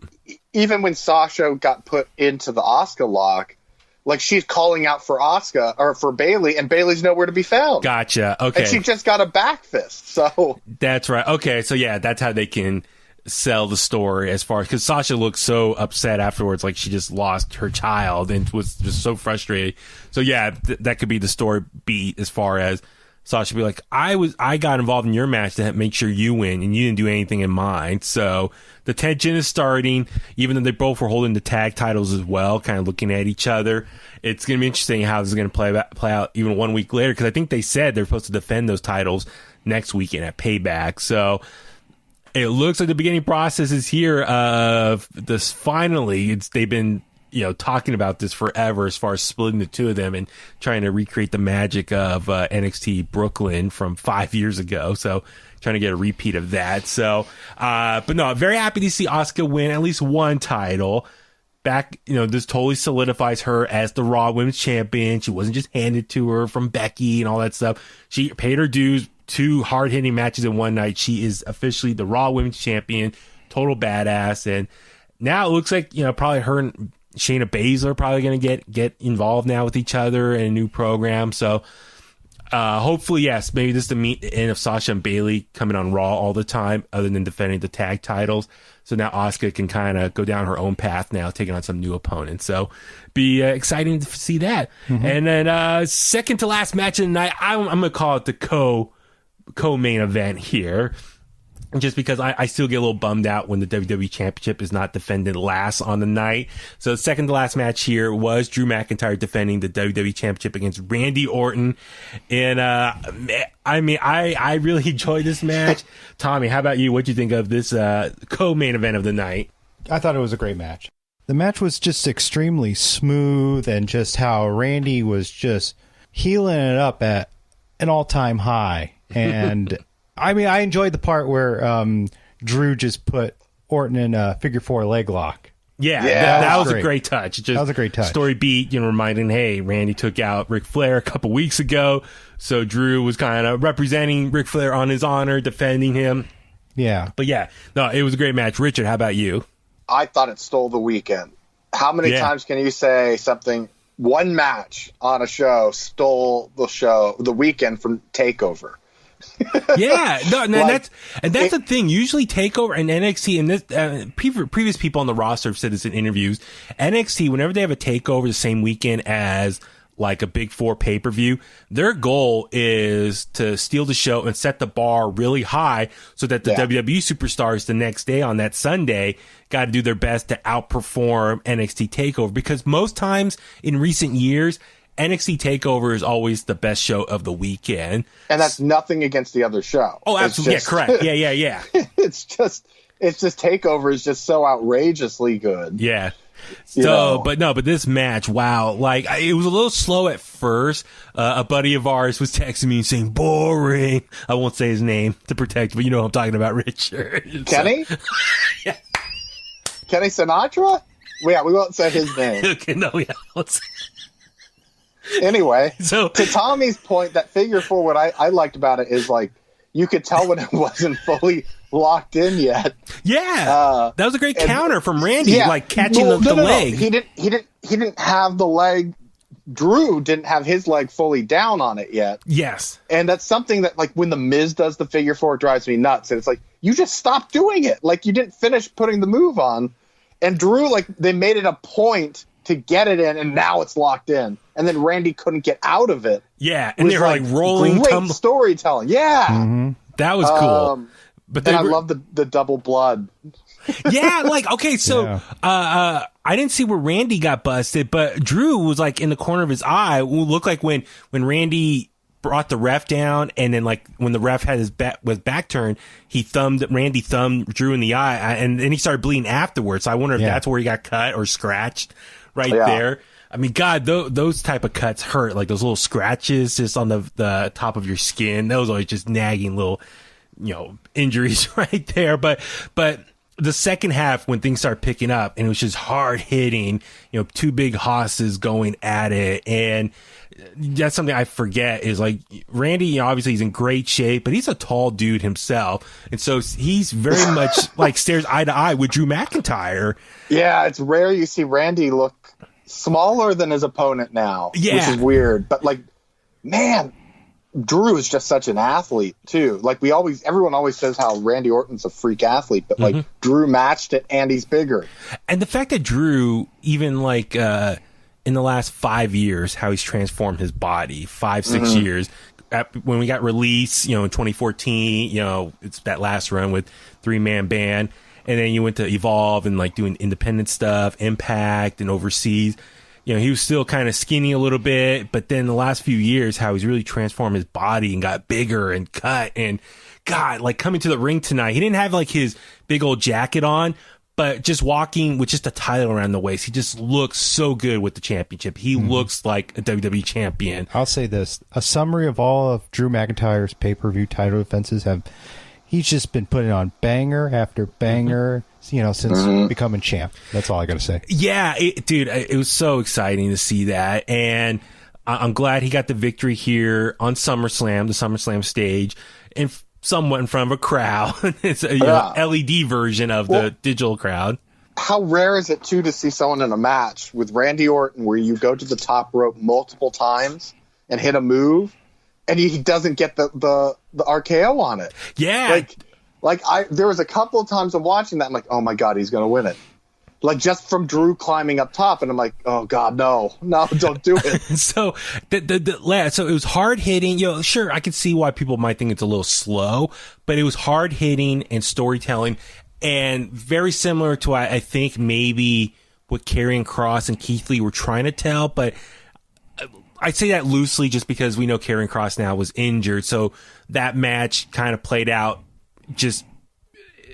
Even when Sasha got put into the Asuka lock, like she's calling out for Asuka or for Bayley, and Bayley's nowhere to be found. Gotcha. Okay. And she just got a back fist. So that's right. Okay. So yeah, that's how they can sell the story as far as, because Sasha looked so upset afterwards, like she just lost her child and was just so frustrated. So yeah, that could be the story beat as far as Sasha be like, I got involved in your match to make sure you win, and you didn't do anything in mine. So the tension is starting, even though they both were holding the tag titles as well, kind of looking at each other. It's going to be interesting how this is going to play out even 1 week later, because I think they said they're supposed to defend those titles next weekend at Payback. So it looks like the beginning process is here of this. Finally, they've been talking about this forever as far as splitting the two of them and trying to recreate the magic of NXT Brooklyn from 5 years ago. So trying to get a repeat of that. So, but no, very happy to see Asuka win at least one title. Back, this totally solidifies her as the Raw Women's Champion. She wasn't just handed to her from Becky and all that stuff. She paid her dues, 2 hard-hitting matches in one night. She is officially the Raw Women's Champion, total badass. And now it looks like, probably her and Shayna Baszler probably going to get involved now with each other in a new program. So hopefully, yes, maybe this is the end of Sasha and Bayley coming on Raw all the time, other than defending the tag titles. So now Asuka can kind of go down her own path now, taking on some new opponents. So be exciting to see that. Mm-hmm. And then second to last match of the night, I'm going to call it the co-main event here. Just because I still get a little bummed out when the WWE Championship is not defended last on the night. So second to last match here was Drew McIntyre defending the WWE Championship against Randy Orton. And I really enjoyed this match. Tommy, how about you? What'd you think of this co-main event of the night? I thought it was a great match. The match was just extremely smooth, and just how Randy was just healing it up at an all-time high. And I enjoyed the part where Drew just put Orton in a figure 4 leg lock. Yeah, that was a great touch. That was a great touch. Story beat, reminding, hey, Randy took out Ric Flair a couple weeks ago, so Drew was kind of representing Ric Flair on his honor, defending him. Yeah. But yeah, no, it was a great match. Richard, how about you? I thought it stole the weekend. How many times can you say something, one match on a show stole the weekend from TakeOver? Yeah, no, that's the thing. Usually, TakeOver and NXT, and this previous people on the roster have said this in interviews. NXT, whenever they have a takeover the same weekend as like a Big 4 pay-per-view, their goal is to steal the show and set the bar really high so that the WWE superstars the next day on that Sunday got to do their best to outperform NXT TakeOver, because most times in recent years, NXT TakeOver is always the best show of the weekend. And that's nothing against the other show. Oh, absolutely. Yeah, correct. Yeah. It's just TakeOver is just so outrageously good. Yeah. So, but this match, wow. Like, it was a little slow at first. A buddy of ours was texting me saying, boring. I won't say his name to protect, but you know what I'm talking about, Richard. Kenny? Yeah. Kenny Sinatra? Yeah, we won't say his name. Okay, no, yeah. Let's... Anyway, so to Tommy's point, that figure 4, what I liked about it is, like, you could tell when it wasn't fully locked in yet. Yeah, that was a great counter from Randy, like catching the leg. He didn't have the leg. Drew didn't have his leg fully down on it yet. Yes, and that's something that, like, when the Miz does the figure 4, it drives me nuts. And it's like, you just stopped doing it. Like, you didn't finish putting the move on. And Drew, like, they made it a point to get it in, and now it's locked in. And then Randy couldn't get out of it. Yeah, and they were like rolling. Great storytelling. Yeah. Mm-hmm. That was cool. But I love the double blood. Yeah, like, okay, so I didn't see where Randy got busted, but Drew was like in the corner of his eye. It looked like when Randy brought the ref down, and then like when the ref had his back turned, Randy thumbed Drew in the eye, and then he started bleeding afterwards. So I wonder if that's where he got cut or scratched there. I mean, God, those type of cuts hurt, like those little scratches just on the top of your skin. Those are just nagging little, injuries right there. But the second half, when things started picking up and it was just hard hitting, two big hosses going at it. And that's something I forget is like Randy, obviously he's in great shape, but he's a tall dude himself. And so he's very much like stares eye to eye with Drew McIntyre. Yeah. It's rare you see Randy look smaller than his opponent now, which is weird. But like, man, Drew is just such an athlete too. Like everyone always says how Randy Orton's a freak athlete, but like Drew matched it and he's bigger. And the fact that Drew, even like in the last 5 years, how he's transformed his body, 5-6 years. When we got released, in 2014, it's that last run with 3-man band. And then you went to Evolve and like doing independent stuff, Impact and overseas. He was still kind of skinny a little bit, but then the last few years, how he's really transformed his body and got bigger and cut. And God, like coming to the ring tonight, he didn't have like his big old jacket on, but just walking with just a title around the waist, he just looks so good with the championship. He looks like a WWE champion. I'll say this, a summary of all of Drew McIntyre's pay-per-view title defenses he's just been putting on banger after banger, since becoming champ. That's all I got to say. Yeah, dude, it was so exciting to see that. And I'm glad he got the victory here on SummerSlam, the SummerSlam stage, and somewhat in front of a crowd. It's a LED version of the digital crowd. How rare is it, too, to see someone in a match with Randy Orton where you go to the top rope multiple times and hit a move, and he doesn't get the RKO on it. Yeah. There was a couple of times I'm watching that, I'm like, oh my God, he's going to win it. Like just from Drew climbing up top, and I'm like, oh God, no, don't do it. So so it was hard hitting. Sure, I could see why people might think it's a little slow, but it was hard hitting and storytelling, and very similar to I think maybe what Karrion Kross and Keith Lee were trying to tell, but I say that loosely just because we know Karrion Kross now was injured, so that match kind of played out just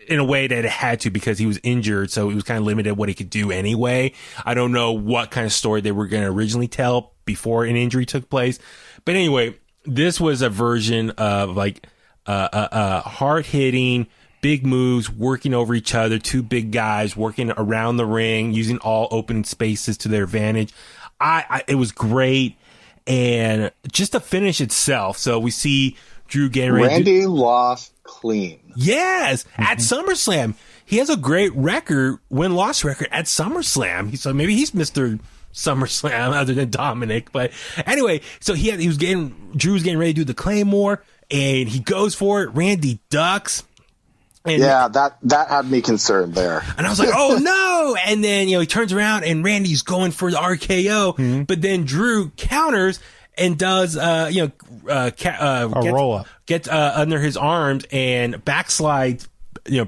in a way that it had to because he was injured, so he was kind of limited what he could do anyway. I don't know what kind of story they were going to originally tell before an injury took place. But anyway, this was a version of like hard-hitting, big moves, working over each other, two big guys working around the ring, using all open spaces to their advantage. It was great. And just the finish itself. So we see Drew getting ready. Randy lost clean. Yes, at SummerSlam. He has a great win-loss record at SummerSlam. So maybe he's Mr. SummerSlam other than Dominic. But anyway, so Drew was getting ready to do the Claymore, and he goes for it. Randy ducks. And that had me concerned there. And I was like, oh no. And then, he turns around and Randy's going for the RKO, but then Drew counters and does, a roll up, gets under his arms and backslides,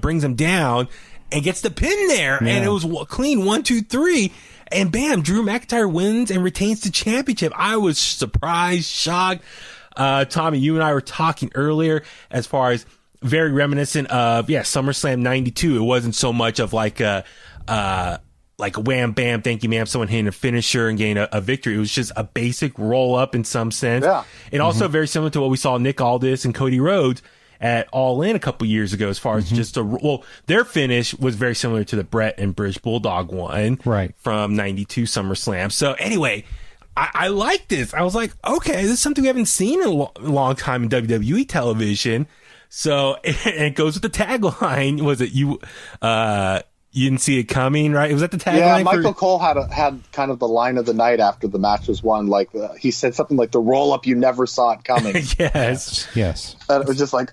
brings him down and gets the pin there. Yeah. And it was clean 1, 2, 3. And bam, Drew McIntyre wins and retains the championship. I was surprised, shocked. Tommy, you and I were talking earlier as far as very reminiscent of SummerSlam '92. It wasn't so much of like a wham bam, thank you ma'am, someone hitting a finisher and getting a victory. It was just a basic roll up in some sense. Yeah. And also very similar to what we saw Nick Aldis and Cody Rhodes at All In a couple years ago, as far as just their finish was very similar to the Brett and British Bulldog one from '92 SummerSlam. So anyway, I like this. I was like, okay, this is something we haven't seen in a long time in WWE television. So it goes with the tagline. Was it you didn't see it coming, right? Was that the tagline? Yeah, Michael Cole had kind of the line of the night after the match was won. Like he said something like the roll up, you never saw it coming. Yes. And it was just like,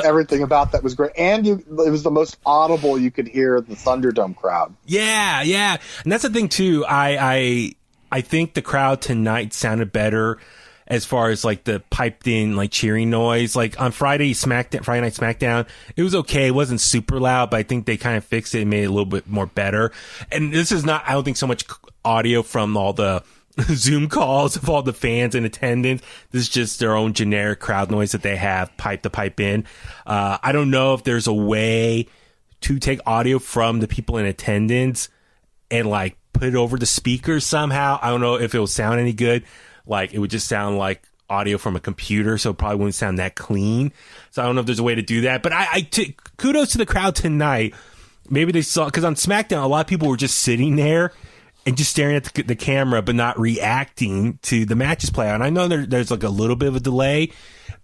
everything about that was great. And it was the most audible you could hear the Thunderdome crowd. Yeah. And that's the thing too. I think the crowd tonight sounded better as far as like the piped in like cheering noise. Like on Friday Night SmackDown, it was okay. It wasn't super loud, but I think they kind of fixed it and made it a little bit more better. And this is not, I don't think, so much audio from all the Zoom calls of all the fans in attendance. This is just their own generic crowd noise that they have pipe in. I don't know if there's a way to take audio from the people in attendance and like put it over the speakers somehow. I don't know if it will sound any good. Like, it would just sound like audio from a computer, so it probably wouldn't sound that clean. So I don't know if there's a way to do that. But kudos to the crowd tonight. Maybe they saw, because on SmackDown, a lot of people were just sitting there and just staring at the camera, but not reacting to the matches play out. And I know there's like a little bit of a delay,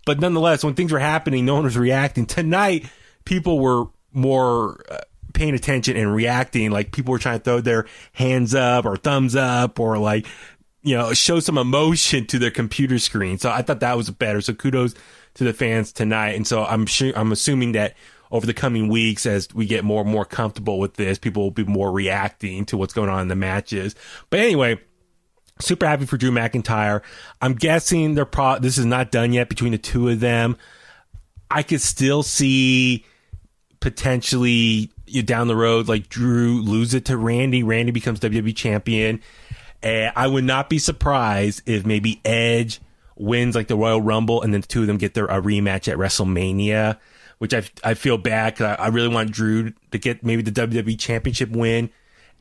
but nonetheless, when things were happening, no one was reacting. Tonight, people were more paying attention and reacting. Like, people were trying to throw their hands up or thumbs up or like, show some emotion to their computer screen. So I thought that was better. So kudos to the fans tonight. And so I'm assuming that over the coming weeks, as we get more and more comfortable with this, people will be more reacting to what's going on in the matches. But anyway, super happy for Drew McIntyre. I'm guessing this is not done yet between the two of them. I could still see potentially down the road, like Drew lose it to Randy. Randy becomes WWE champion. And I would not be surprised if maybe Edge wins like the Royal Rumble and then the two of them get a rematch at WrestleMania, which I feel bad because I really want Drew to get maybe the WWE Championship win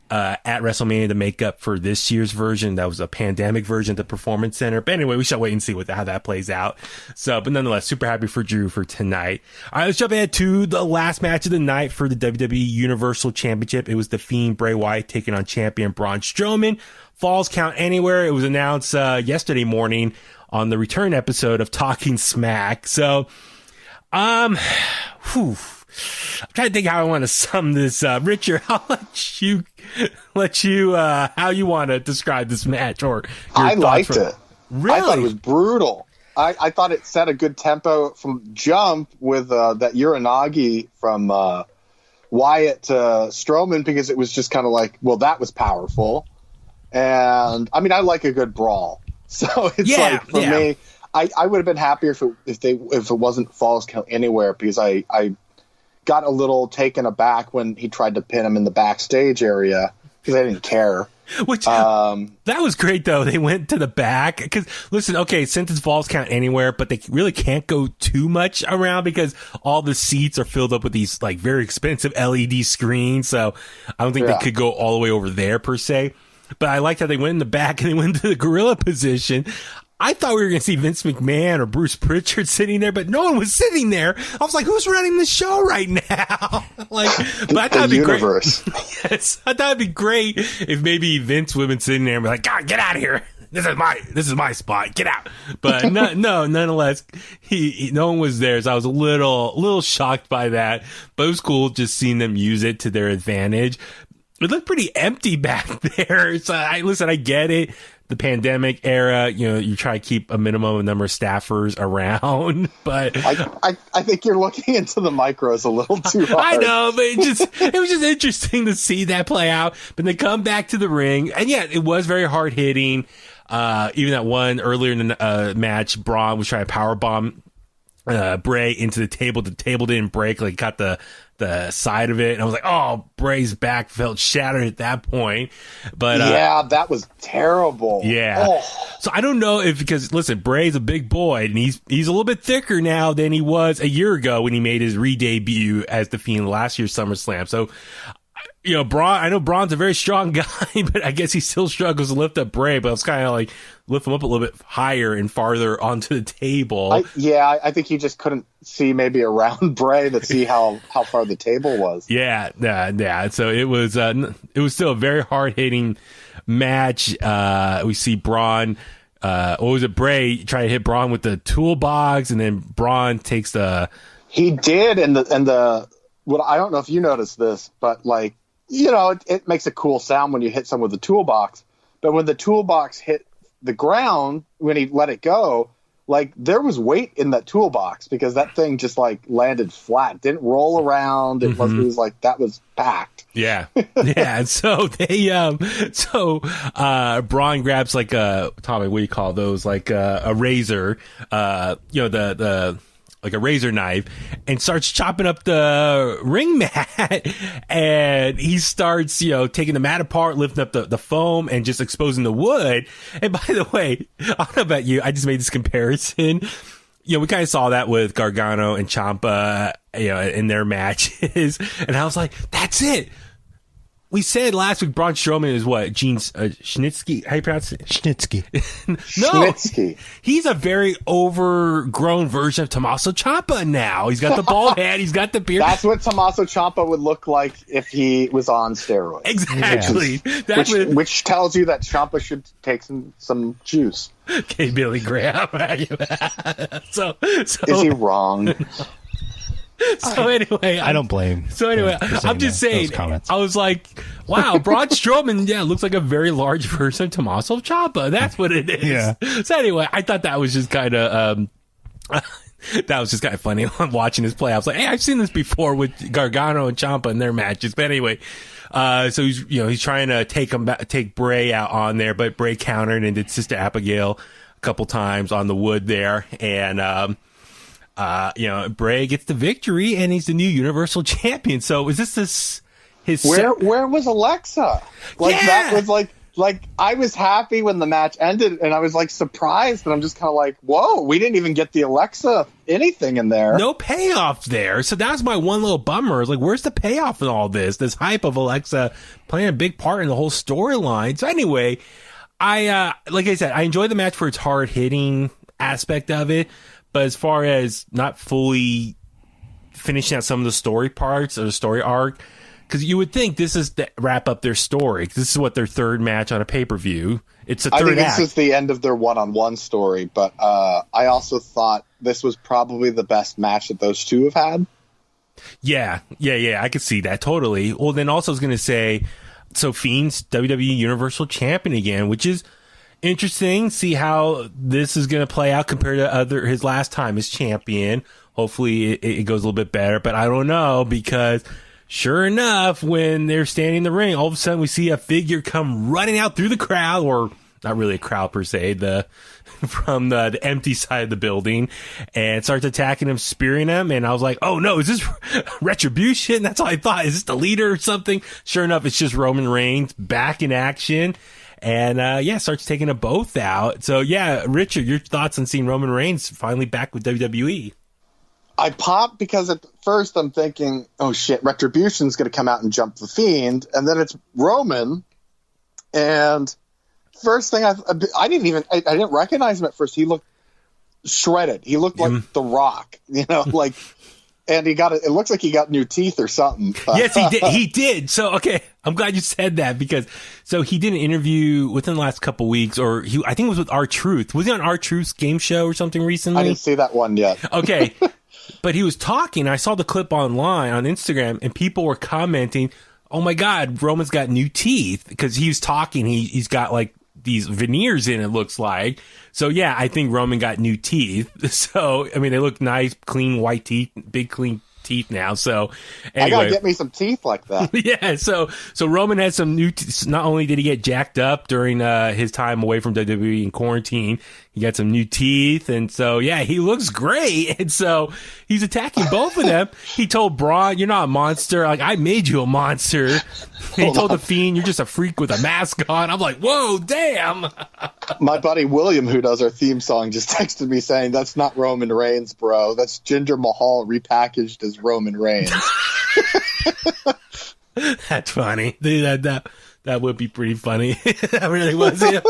at WrestleMania to make up for this year's version. That was a pandemic version at the Performance Center. But anyway, we shall wait and see how that plays out. So, but nonetheless, super happy for Drew for tonight. All right, let's jump ahead to the last match of the night for the WWE Universal Championship. It was The Fiend Bray Wyatt taking on champion Braun Strowman. Falls Count Anywhere. It was announced yesterday morning on the return episode of Talking Smack. So, I'm trying to think how I want to sum this up. Richard, I'll let you how you want to describe this match or I liked it. Really? I thought it was brutal. I thought it set a good tempo from jump with that Uranagi from Wyatt to Strowman, because it was just kind of like, well, that was powerful. And I mean, I like a good brawl. So it's like, for me, I would have been happier if it wasn't Falls Count Anywhere, because I got a little taken aback when he tried to pin him in the backstage area, because I didn't care. Which that was great though. They went to the back because listen, okay, since it's Falls Count Anywhere, but they really can't go too much around because all the seats are filled up with these like very expensive LED screens. So I don't think they could go all the way over there per se. But I liked how they went in the back and they went into the gorilla position. I thought we were going to see Vince McMahon or Bruce Pritchard sitting there, but no one was sitting there. I was like, who's running the show right now? But I thought it'd be great. Yes, I thought it'd be great if maybe Vince would have been sitting there and be like, God, get out of here. This is my spot. Get out. But no, nonetheless, no one was there. So I was a little shocked by that, but it was cool just seeing them use it to their advantage. It looked pretty empty back there. So I get it. The pandemic era, you try to keep a minimum number of staffers around, but I think you're looking into the micros a little too hard. I know, but it was just interesting to see that play out. But they come back to the ring, and yeah, it was very hard hitting. Even that one earlier in the match, Braun was trying to powerbomb Bray into the table. The table didn't break, like got the side of it, and I was like, oh, Bray's back felt shattered at that point. But that was terrible. So I don't know because listen, Bray's a big boy and he's a little bit thicker now than he was a year ago when he made his re-debut as the Fiend last year's SummerSlam. So Braun, I know Braun's a very strong guy, but I guess he still struggles to lift up Bray, but it's kind of like lift him up a little bit higher and farther onto the table. I think he just couldn't see maybe around Bray to see how far the table was. Yeah. So it was still a very hard hitting match. We see Braun, Bray try to hit Braun with the toolbox, and then Braun takes he did, and well, I don't know if you noticed this, but like, it makes a cool sound when you hit someone with the toolbox. But when the toolbox hit the ground, when he let it go, like there was weight in that toolbox because that thing just like landed flat, didn't roll around. It was like that was packed. Yeah, yeah. And so they, Braun grabs like Tommy, what do you call those? Like a razor, the like a razor knife, and starts chopping up the ring mat. And he starts, taking the mat apart, lifting up the foam, and just exposing the wood. And by the way, I don't know about you, I just made this comparison. We kind of saw that with Gargano and Ciampa, in their matches. And I was like, that's it. We said last week Braun Strowman is what? Gene Schnitsky? How you pronounce it? Schnitsky. No. Schnitsky. He's a very overgrown version of Tommaso Ciampa now. He's got the bald head. He's got the beard. That's what Tommaso Ciampa would look like if he was on steroids. Exactly. Yeah. Which tells you that Ciampa should take some juice. Okay, Billy Graham. So is he wrong? So anyway, I don't blame. So anyway, I'm just saying. I was like, "Wow, Braun Strowman, looks like a very large version of Tommaso Ciampa. That's what it is." Yeah. So anyway, I thought that was just kind of funny on watching this play. I was like, "Hey, I've seen this before with Gargano and Ciampa in their matches." But anyway, so he's trying to take Bray out on there, but Bray countered and did Sister Abigail a couple times on the wood there, and Bray gets the victory and he's the new Universal Champion. So is this his where was Alexa? That was like I was happy when the match ended and I was like surprised, and I'm just kind of like, whoa, we didn't even get the Alexa anything in there. No payoff there. So that was my one little bummer. It's like, where's the payoff in all this? This hype of Alexa playing a big part in the whole storyline. So anyway, like I said, I enjoyed the match for its hard hitting aspect of it. But as far as not fully finishing out some of the story parts or the story arc, because you would think this is to wrap up their story. This is what their third match on a pay-per-view. It's a third I think act. This is the end of their one-on-one story, but I also thought this was probably the best match that those two have had. Yeah. I could see that totally. Well, then also I was going to say, so Fiend's WWE Universal Champion again, which is interesting. See how this is going to play out compared to his last time as champion. Hopefully it goes a little bit better, but I don't know, because sure enough, when they're standing in the ring, all of a sudden we see a figure come running out through the crowd, or not really a crowd per se, from the empty side of the building, and starts attacking him, spearing him. And I was like, oh no, is this Retribution? That's all I thought. Is this the leader or something? Sure enough, it's just Roman Reigns back in action. And, starts taking them both out. So, Richard, your thoughts on seeing Roman Reigns finally back with WWE? I popped because at first I'm thinking, oh shit, Retribution's going to come out and jump the Fiend. And then it's Roman. And first thing I didn't recognize him at first. He looked shredded. He looked like The Rock, and it looks like he got new teeth or something. Yes, he did. He did. So, okay, I'm glad you said that, because he did an interview within the last couple weeks, or I think it was with R-Truth. Was he on R-Truth's game show or something recently? I didn't see that one yet. Okay. But he was talking. I saw the clip online on Instagram, and people were commenting, oh my God, Roman's got new teeth, because he was talking. He's got like these veneers in, it looks like. So yeah, I think Roman got new teeth. So I mean, they look nice, clean white teeth, big clean teeth now. So anyway, I gotta get me some teeth like that. Yeah. So Roman had some new. Not only did he get jacked up during his time away from WWE in quarantine, he got some new teeth, and so yeah, he looks great. And so he's attacking both of them. He told Braun, "You're not a monster. Like, I made you a monster." He told the Fiend, "You're just a freak with a mask on." I'm like, whoa, damn. My buddy William, who does our theme song, just texted me saying, "That's not Roman Reigns, bro. That's Jinder Mahal repackaged as Roman Reigns." That's funny. That would be pretty funny. That really was it.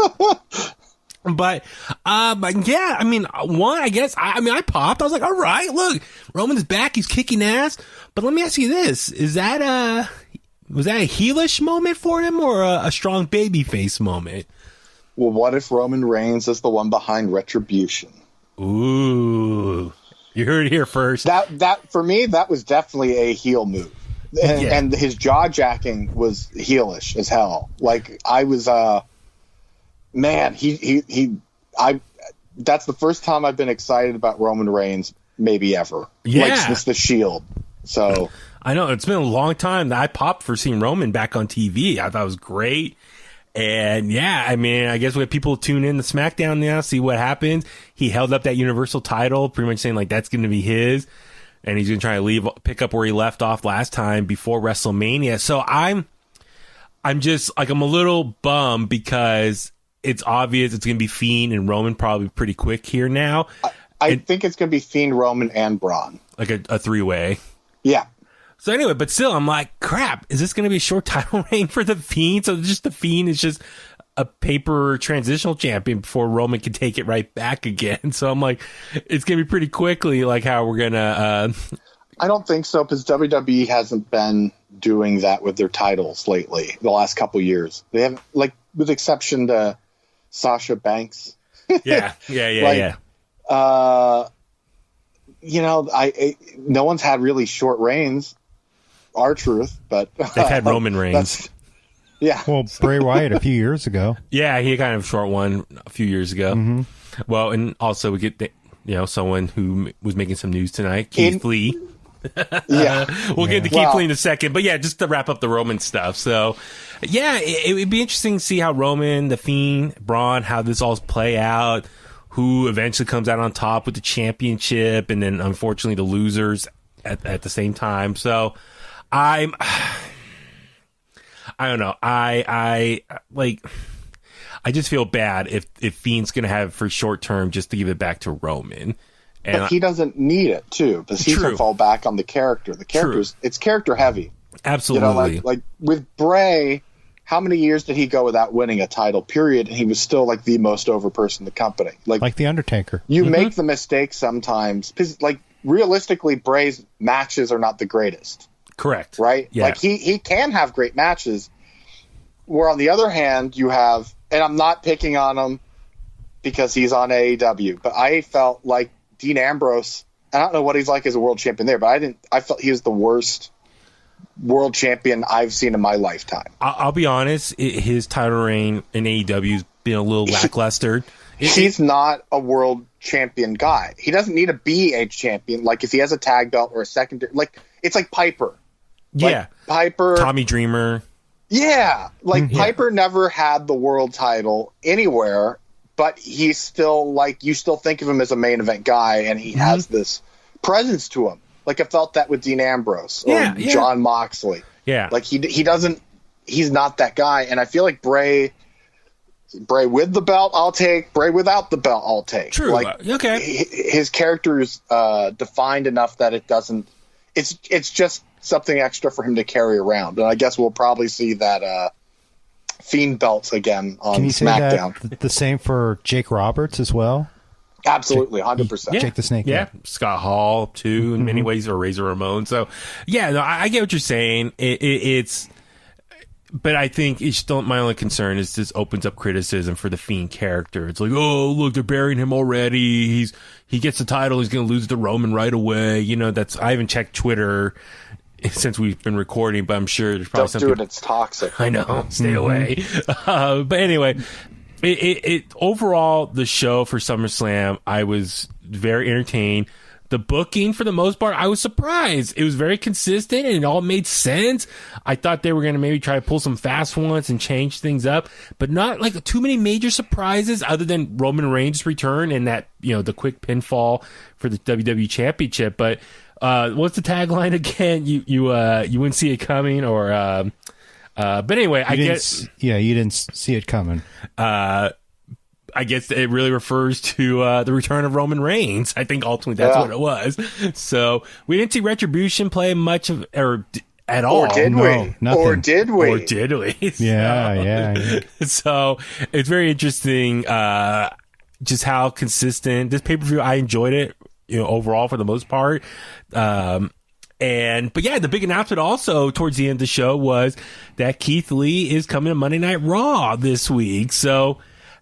But yeah, I mean, I guess, I popped. I was like, all right, look, Roman's back. He's kicking ass. But let me ask you this. Was that a heelish moment for him, or a strong babyface moment? Well, what if Roman Reigns is the one behind Retribution? Ooh, you heard it here first. That for me, that was definitely a heel move. And his jaw jacking was heelish as hell. Like, I was, man, that's the first time I've been excited about Roman Reigns maybe ever. Yeah. Like since the Shield. So I know it's been a long time that I popped for seeing Roman back on TV. I thought it was great. And yeah, I mean, I guess we have people tune in to SmackDown now, see what happens. He held up that Universal title, pretty much saying like that's going to be his, and he's going to try to pick up where he left off last time before WrestleMania. So I'm just like, I'm a little bummed because it's obvious it's going to be Fiend and Roman probably pretty quick here now. I think it's going to be Fiend, Roman, and Braun. Like a three-way. Yeah. So anyway, but still, I'm like, crap, is this going to be a short title reign for the Fiend? So just the Fiend is just a paper transitional champion before Roman can take it right back again. So I'm like, it's going to be pretty quickly like how we're going to... I don't think so, because WWE hasn't been doing that with their titles lately, the last couple years. They haven't, like, with exception to Sasha Banks. Yeah. You know, no one's had really short reigns. R-Truth, but they've had Roman Reigns. Yeah. Well, Bray Wyatt a few years ago. Yeah, he kind of short one a few years ago. Mm-hmm. Well, and also we get someone who was making some news tonight, Keith Lee. Yeah, we'll get to Keith Lee in a second, but yeah, just to wrap up the Roman stuff. So, yeah, it would be interesting to see how Roman, the Fiend, Braun, how this all play out. Who eventually comes out on top with the championship, and then unfortunately the losers at the same time. So, I don't know. I just feel bad if Fiend's going to have for short term just to give it back to Roman. And but he doesn't need it too, because he can fall back on the character. The character's it's character heavy. Absolutely. You know, like with Bray, how many years did he go without winning a title? Period. And he was still like the most over person in the company. Like the Undertaker. You make the mistake sometimes, because like realistically, Bray's matches are not the greatest. Correct. Right? Yeah. Like he can have great matches. Where on the other hand, you have, and I'm not picking on him because he's on AEW, but I felt like Dean Ambrose, I don't know what he's like as a world champion there, but I felt he was the worst world champion I've seen in my lifetime. I'll be honest, his title reign in AEW has been a little lackluster. He's not a world champion guy. He doesn't need to be a champion. Like if he has a tag belt or a secondary, like it's like Piper. Yeah. Like Piper. Tommy Dreamer. Yeah. Like Piper never had the world title anywhere, but he's still like, you still think of him as a main event guy, and he has this presence to him. Like I felt that with Dean Ambrose or John Moxley. Yeah. Like he's not that guy. And I feel like Bray with the belt, I'll take. Bray without the belt, I'll take. True. Like, okay. His character is defined enough that it doesn't. It's just something extra for him to carry around, and I guess we'll probably see that Fiend belts again on Can you SmackDown. Say that the same for Jake Roberts as well? Absolutely, 100%. Jake the Snake. Yeah. Scott Hall too, in many ways, or Razor Ramon. So, yeah, no, I get what you're saying. It's. But I think it's still my only concern is this opens up criticism for the Fiend character. It's like, oh, look, they're burying him already. He gets the title. He's going to lose to Roman right away. You know, I haven't checked Twitter since we've been recording, but I'm sure there's probably something. Don't do it. It's toxic. I know. Stay away. But anyway, it overall, the show for SummerSlam, I was very entertained. The booking, for the most part, I was surprised. It was very consistent, and it all made sense. I thought they were going to maybe try to pull some fast ones and change things up, but not like too many major surprises other than Roman Reigns' return and that, the quick pinfall for the WWE Championship. But what's the tagline again? You wouldn't see it coming, or but anyway, I guess you didn't see it coming. I guess it really refers to the return of Roman Reigns. I think ultimately that's what it was. So we didn't see Retribution play much of at all. Or did we? Nothing. Or did we? Or did we? Yeah. So it's very interesting just how consistent this pay-per-view. I enjoyed it, overall for the most part. But yeah, the big announcement also towards the end of the show was that Keith Lee is coming to Monday Night Raw this week. So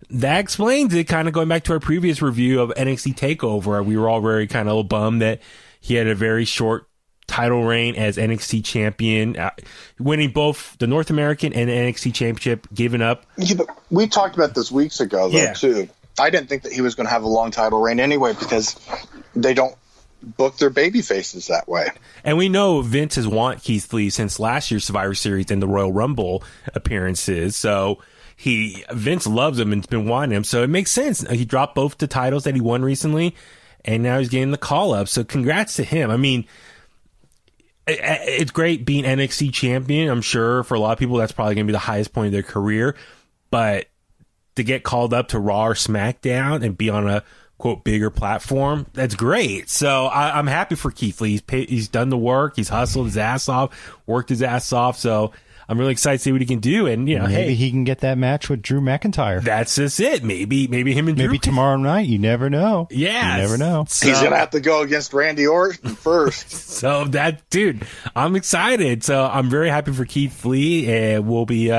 that explains it, kind of going back to our previous review of NXT TakeOver. We were all very kind of a little bummed that he had a very short title reign as NXT champion, winning both the North American and the NXT championship, giving up. We talked about this weeks ago, though, too. I didn't think that he was going to have a long title reign anyway, because they don't book their baby faces that way. And we know Vince has wanted Keith Lee since last year's Survivor Series and the Royal Rumble appearances. So Vince loves him and's been wanting him. So it makes sense. He dropped both the titles that he won recently, and now he's getting the call up. So congrats to him. I mean, it's great being NXT champion. I'm sure for a lot of people that's probably going to be the highest point of their career. But to get called up to Raw or SmackDown and be on a quote bigger platform, that's great. So I'm happy for Keith Lee. He's done the work. He's hustled his ass off, worked his ass off. So I'm really excited to see what he can do. And maybe he can get that match with Drew McIntyre. That's just it. Maybe him and Drew. Maybe tomorrow night. You never know. Yeah, you never know. So, he's gonna have to go against Randy Orton first. So dude, I'm excited. So I'm very happy for Keith Lee, and we'll be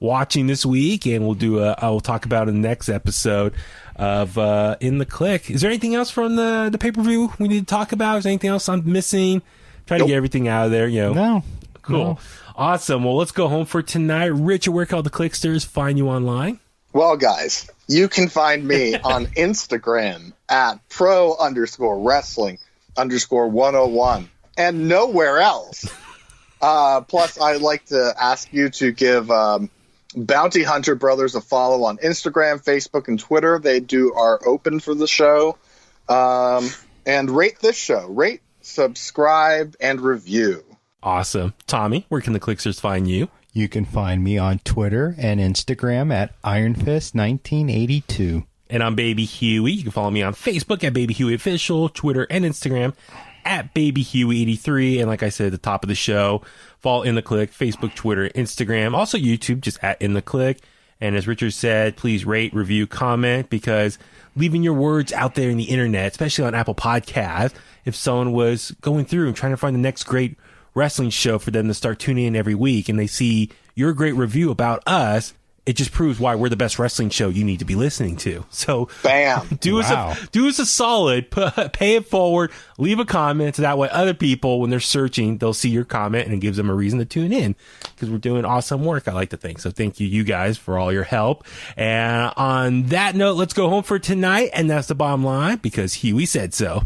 watching this week, and we'll talk about it in the next episode of In the Kliq. Is there anything else from the pay-per-view we need to talk about? Is there anything else I'm missing? Try to get everything out of there. No. Cool. No. Awesome. Well, let's go home for tonight. Richard, where can all the Kliqsters find you online? Well, guys, you can find me on Instagram at pro_wrestling_101 and nowhere else. Plus, I'd like to ask you to give Bounty Hunter Brothers a follow on Instagram, Facebook, and Twitter. They are open for the show. And rate this show. Rate, subscribe, and review. Awesome. Tommy, where can the Kliqsters find you? You can find me on Twitter and Instagram at IronFist1982. And I'm Baby Huey. You can follow me on Facebook at Baby Huey Official, Twitter and Instagram at Baby Huey83. And like I said at the top of the show, follow In The Kliq, Facebook, Twitter, Instagram, also YouTube, just at In The Kliq. And as Richard said, please rate, review, comment, because leaving your words out there in the internet, especially on Apple Podcasts, if someone was going through and trying to find the next great wrestling show for them to start tuning in every week, and they see your great review about us, it just proves why we're the best wrestling show you need to be listening to. So bam, do us a solid, pay it forward, leave a comment, so that way other people, when they're searching, they'll see your comment and it gives them a reason to tune in, because we're doing awesome work, I like to think. So thank you guys for all your help. And on that note, let's go home for tonight, and that's the bottom line, because Huey said so.